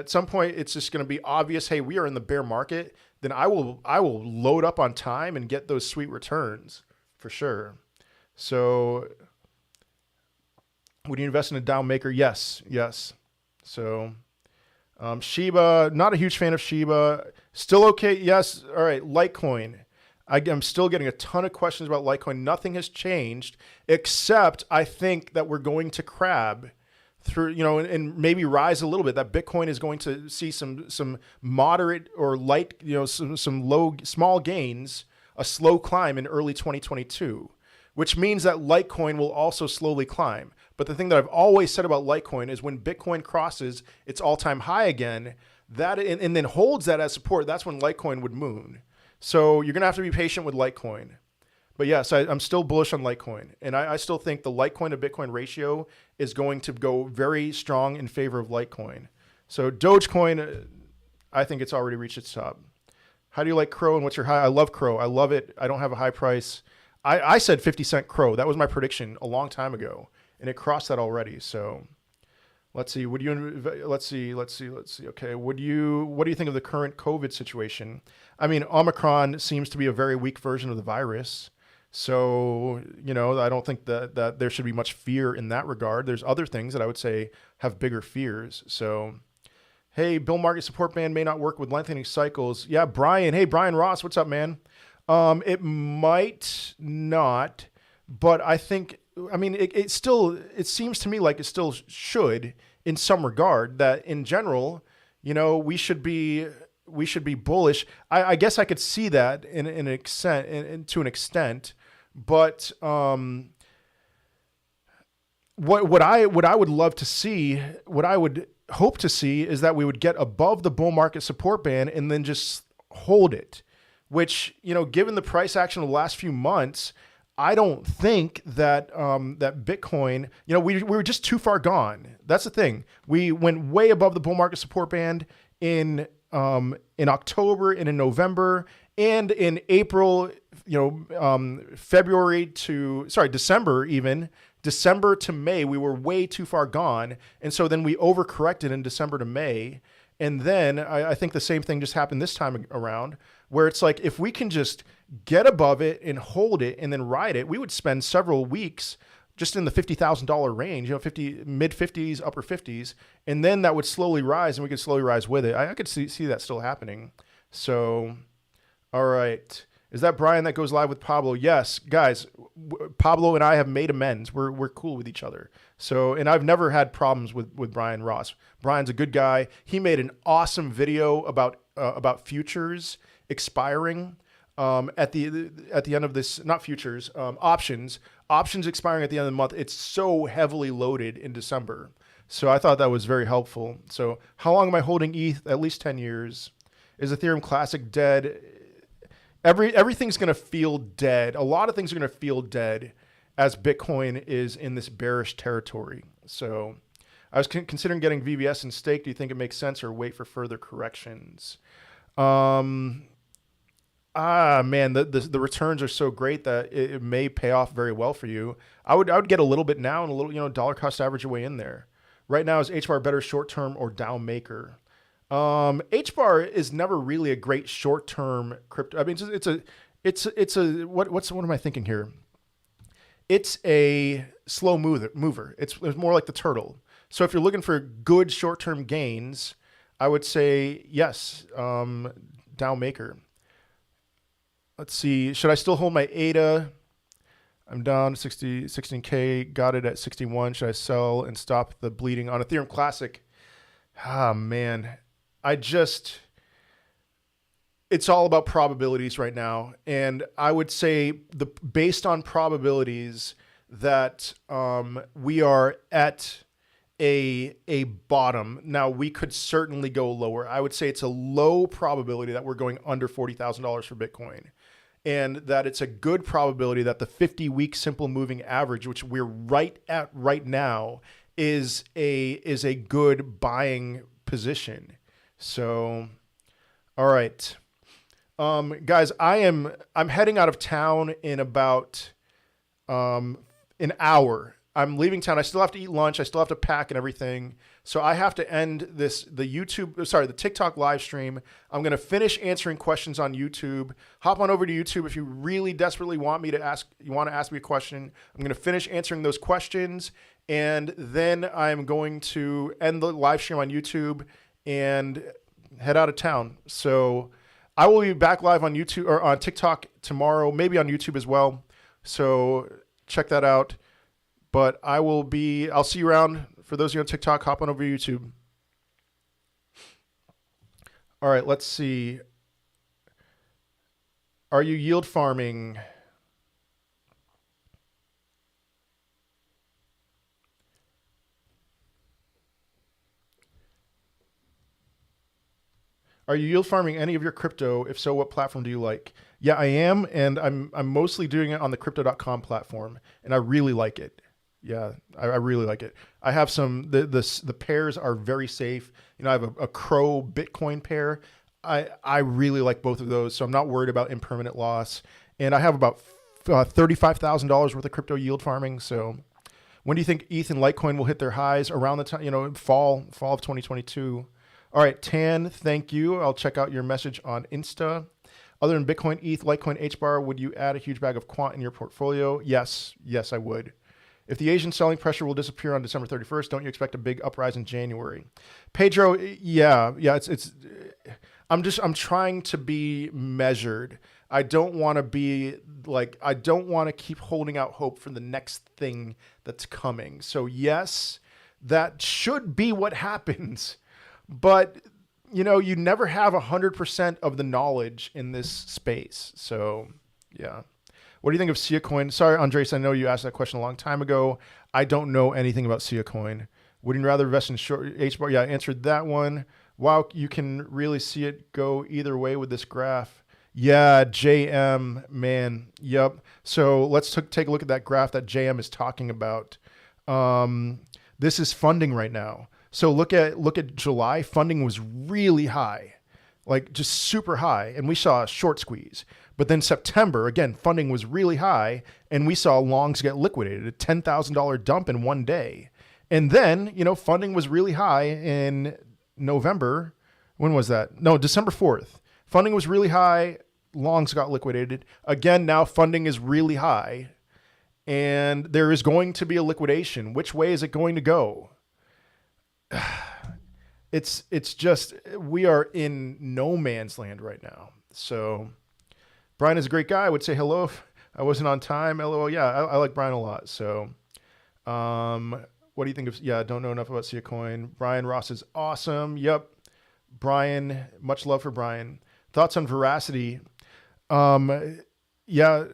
some point it's just going to be obvious, hey, we are in the bear market, then I will load up on Time and get those sweet returns for sure. So would you invest in a DAO maker? Yes. So Shiba, not a huge fan of Shiba. Still okay? Yes. All right. Litecoin. I'm still getting a ton of questions about Litecoin. Nothing has changed, except I think that we're going to crab through, and maybe rise a little bit. That Bitcoin is going to see some moderate or light, some low, small gains, a slow climb in early 2022, which means that Litecoin will also slowly climb. But the thing that I've always said about Litecoin is when Bitcoin crosses its all-time high again, and then holds that as support, that's when Litecoin would moon. So you're going to have to be patient with Litecoin. But yes, I'm still bullish on Litecoin. And I still think the Litecoin to Bitcoin ratio is going to go very strong in favor of Litecoin. So Dogecoin, I think it's already reached its top. How do you like Crow and what's your high? I love Crow. I love it. I don't have a high price. I said 50-cent Crow. That was my prediction a long time ago. And it crossed that already. So let's see. Let's see. Okay. What do you think of the current COVID situation? I mean, Omicron seems to be a very weak version of the virus. So, I don't think that there should be much fear in that regard. There's other things that I would say have bigger fears. So, hey, bull market support band may not work with lengthening cycles. Yeah, Brian. Hey, Brian Ross, what's up, man? It might not, but I think, it seems to me like it still should in some regard, that in general, we should be bullish. I guess I could see that to an extent, but what I would love to see, what I would hope to see, is that we would get above the bull market support band and then just hold it. Which, given the price action of the last few months, I don't think that that Bitcoin, we were just too far gone. That's the thing. We went way above the bull market support band in October and in November and in April, December even. December to May, we were way too far gone. And so then we overcorrected in December to May. And then I think the same thing just happened this time around, where it's like, if we can just get above it and hold it and then ride it, we would spend several weeks just in the $50,000 range, mid 50s, upper 50s. And then that would slowly rise and we could slowly rise with it. I could see that still happening. So, all right. Is that Brian that goes live with Pablo? Yes, guys, Pablo and I have made amends. We're cool with each other. So, and I've never had problems with Brian Ross. Brian's a good guy. He made an awesome video about futures expiring at the end of this, not futures, options expiring at the end of the month. It's so heavily loaded in December. So I thought that was very helpful. So how long am I holding ETH? At least 10 years. Is Ethereum Classic dead? Everything's going to feel dead. A lot of things are going to feel dead as Bitcoin is in this bearish territory. So I was considering getting VBS and stake. Do you think it makes sense or wait for further corrections? Man, the returns are so great that it may pay off very well for you. I would get a little bit now and a little, dollar cost average your way in there. Right now, is HBAR better short term or down maker? HBAR is never really a great short term crypto. I mean, what am I thinking here? It's a slow mover. It's more like the turtle. So if you're looking for good short term gains, I would say yes, down maker. Let's see. Should I still hold my ADA? I'm down to 16K. Got it at 61. Should I sell and stop the bleeding on Ethereum Classic? Ah, man. It's all about probabilities right now. And I would say based on probabilities that we are at a bottom. Now, we could certainly go lower. I would say it's a low probability that we're going under $40,000 for Bitcoin. And that it's a good probability that the 50-week simple moving average, which we're right at right now, is a good buying position. So, all right, guys, I'm heading out of town in about an hour. I'm leaving town. I still have to eat lunch. I still have to pack and everything. So I have to end the TikTok live stream. I'm going to finish answering questions on YouTube. Hop on over to YouTube if you really desperately want to ask me a question. I'm going to finish answering those questions. And then I'm going to end the live stream on YouTube and head out of town. So I will be back live on YouTube or on TikTok tomorrow, maybe on YouTube as well. So check that out. But I'll see you around. For those of you on TikTok, hop on over to YouTube. All right, let's see. Are you yield farming? Are you yield farming any of your crypto? If so, what platform do you like? Yeah, I am, and I'm mostly doing it on the crypto.com platform, and I really like it. Yeah, I really like it. I have some the pairs are very safe. You know, I have a Crow Bitcoin pair. I really like both of those, so I'm not worried about impermanent loss. And I have about $35,000 worth of crypto yield farming. So when do you think ETH and Litecoin will hit their highs? Around the time, you know, fall of 2022. All right, Tan, thank you. I'll check out your message on Insta. Other than Bitcoin, ETH, Litecoin, HBAR, would you add a huge bag of quant in your portfolio? Yes, I would. If the Asian selling pressure will disappear on December 31st, don't you expect a big uprise in January? Pedro, yeah, it's I'm trying to be measured. I don't want to be like, I don't want to keep holding out hope for the next thing that's coming. So yes, that should be what happens. But, you know, you never have 100% of the knowledge in this space. So, yeah. What do you think of Sia Coin? Sorry, Andres, I know you asked that question a long time ago. I don't know anything about Sia Coin. Would you rather invest in short HBAR? Yeah, I answered that one. Wow, you can really see it go either way with this graph. Yeah, JM, man. Yep. So let's take a look at that graph that JM is talking about. This is funding right now. So look at July. Funding was really high, like just super high, and we saw a short squeeze. But then September, again, funding was really high, and we saw longs get liquidated, a $10,000 dump in one day. And then, you know, funding was really high in November. When was that? No, December 4th. Funding was really high. Longs got liquidated. Again, now funding is really high, and there is going to be a liquidation. Which way is it going to go? It's just, we are in no man's land right now. So Brian is a great guy. I would say hello if I wasn't on time. LOL. Yeah, I like Brian a lot. So what do you think of, yeah, I don't know enough about Sia Coin. Brian Ross is awesome. Yep. Brian, much love for Brian. Thoughts on Veracity? Yeah,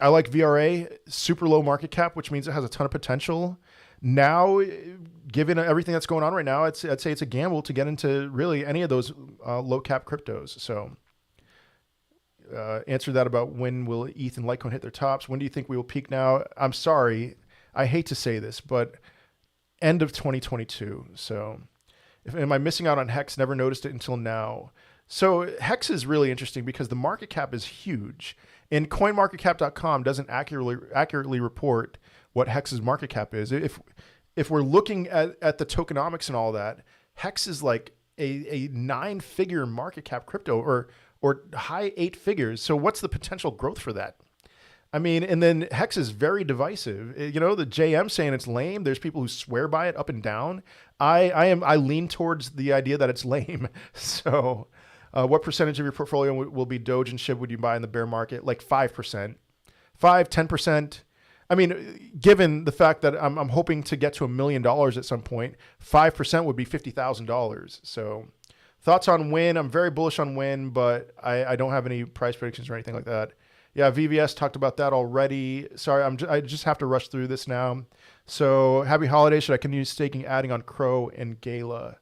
I like VRA, super low market cap, which means it has a ton of potential. Now, given everything that's going on right now, I'd say it's a gamble to get into really any of those low cap cryptos. So answer that about when will ETH and Litecoin hit their tops. When do you think we will peak now? I'm sorry, I hate to say this, but end of 2022. So am I missing out on Hex? Never noticed it until now. So Hex is really interesting because the market cap is huge, and coinmarketcap.com doesn't accurately report what Hex's market cap is. If we're looking at the tokenomics and all that, Hex is like a 9-figure market cap crypto or high 8 figures. So what's the potential growth for that? I mean, and then Hex is very divisive. You know, the JM saying it's lame. There's people who swear by it up and down. I lean towards the idea that it's lame. So what percentage of your portfolio will be Doge and SHIB would you buy in the bear market? Like 5%, 10%. I mean, given the fact that I'm hoping to get to $1 million at some point, 5% would be $50,000. So thoughts on Win? I'm very bullish on Win, but I don't have any price predictions or anything like that. Yeah, VVS talked about that already. Sorry, I just have to rush through this now. So happy holidays. Should I continue staking, adding on Crow and Gala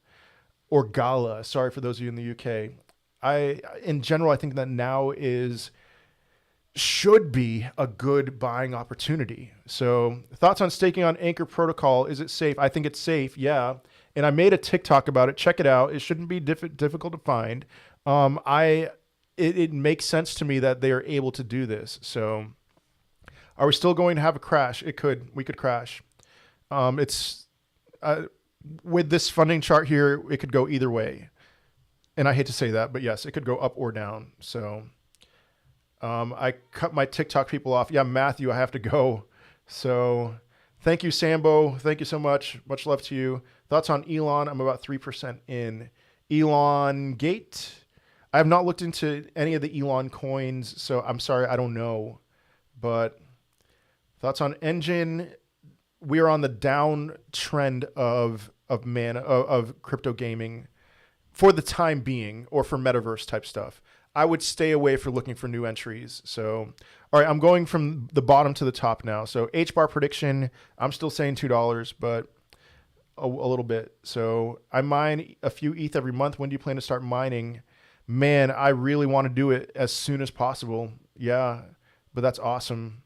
or Gala? Sorry for those of you in the UK. In general, I think that now should be a good buying opportunity. So thoughts on staking on Anchor Protocol. Is it safe? I think it's safe. Yeah. And I made a TikTok about it. Check it out. It shouldn't be difficult to find. It makes sense to me that they are able to do this. So are we still going to have a crash? We could crash. With this funding chart here, it could go either way. And I hate to say that, but yes, it could go up or down. So I cut my TikTok people off. Yeah, Matthew, I have to go. So thank you, Sambo. Thank you so much. Much love to you. Thoughts on Elon? I'm about 3% in. Elon Gate. I have not looked into any of the Elon coins, so I'm sorry, I don't know. But thoughts on Engine? We are on the downtrend of crypto gaming for the time being, or for metaverse type stuff. I would stay away for looking for new entries. So, all right, I'm going from the bottom to the top now. So HBAR prediction, I'm still saying $2, but a little bit. So I mine a few ETH every month. When do you plan to start mining? Man, I really want to do it as soon as possible. Yeah, but that's awesome.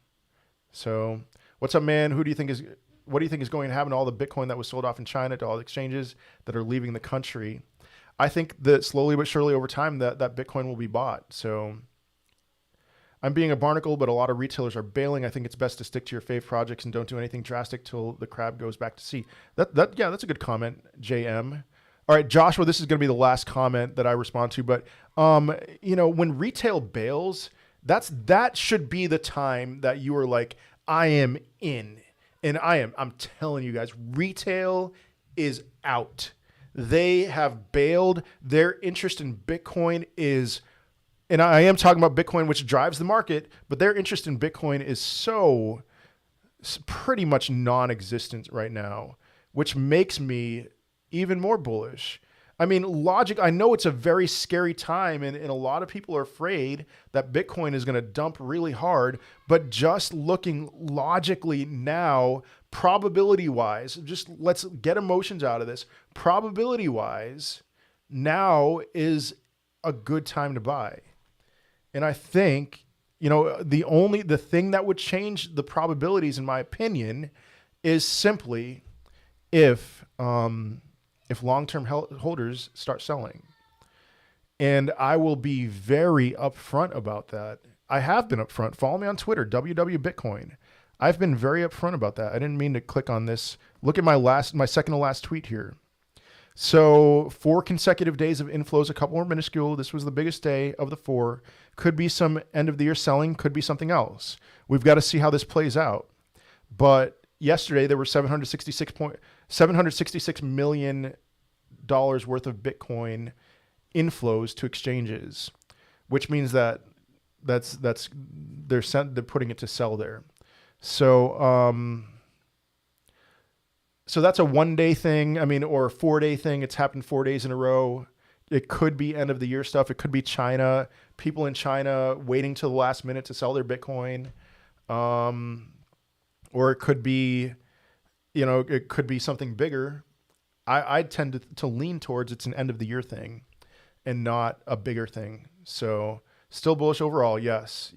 So what's up, man? What do you think is going to happen to all the Bitcoin that was sold off in China, to all the exchanges that are leaving the country? I think that slowly but surely over time that Bitcoin will be bought. So I'm being a barnacle, but a lot of retailers are bailing. I think it's best to stick to your fave projects and don't do anything drastic till the crab goes back to sea. Yeah, that's a good comment, JM. All right, Joshua, this is going to be the last comment that I respond to, but when retail bails, that should be the time that you are like, I am in. And I'm telling you guys, retail is out. They have bailed. Their interest in Bitcoin is, and I am talking about Bitcoin, which drives the market, but their interest in Bitcoin is so pretty much non-existent right now, which makes me even more bullish. I mean, I know it's a very scary time, and a lot of people are afraid that Bitcoin is going to dump really hard, but just looking logically now, probability-wise, just let's get emotions out of this. Probability-wise, now is a good time to buy. And I think, the thing that would change the probabilities, in my opinion, is simply if long-term holders start selling. And I will be very upfront about that. I have been upfront. Follow me on Twitter, WWBitcoin. I've been very upfront about that. I didn't mean to click on this. Look at my second to last tweet here. So 4 consecutive days of inflows, a couple more minuscule. This was the biggest day of the 4. Could be some end of the year selling, could be something else. We've got to see how this plays out. But yesterday there were $766 million worth of Bitcoin inflows to exchanges, which means that they're putting it to sell there. So so that's a 1 day thing. I mean, or a 4 day thing. It's happened 4 days in a row. It could be end of the year stuff. It could be China, people in China waiting till the last minute to sell their Bitcoin. Or it could be, it could be something bigger. I tend to lean towards it's an end of the year thing and not a bigger thing. So still bullish overall. Yes.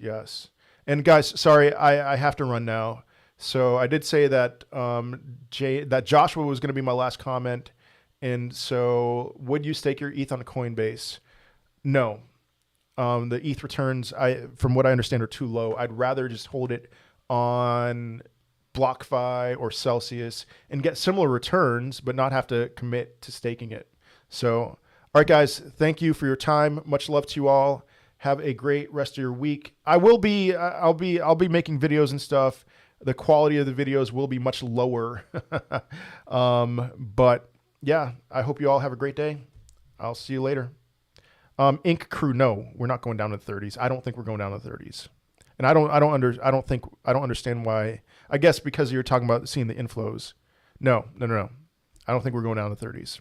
And guys, sorry, I have to run now. So I did say that that Joshua was going to be my last comment. And so would you stake your ETH on a Coinbase? No. The ETH returns, from what I understand, are too low. I'd rather just hold it on BlockFi or Celsius and get similar returns, but not have to commit to staking it. So, all right, guys, thank you for your time. Much love to you all. Have a great rest of your week. I'll be making videos and stuff. The quality of the videos will be much lower. But yeah, I hope you all have a great day. I'll see you later. Inc. Crew, no, we're not going down to the 30s. I don't think we're going down to the 30s. And I don't understand why. I guess because you're talking about seeing the inflows. No. I don't think we're going down to the 30s.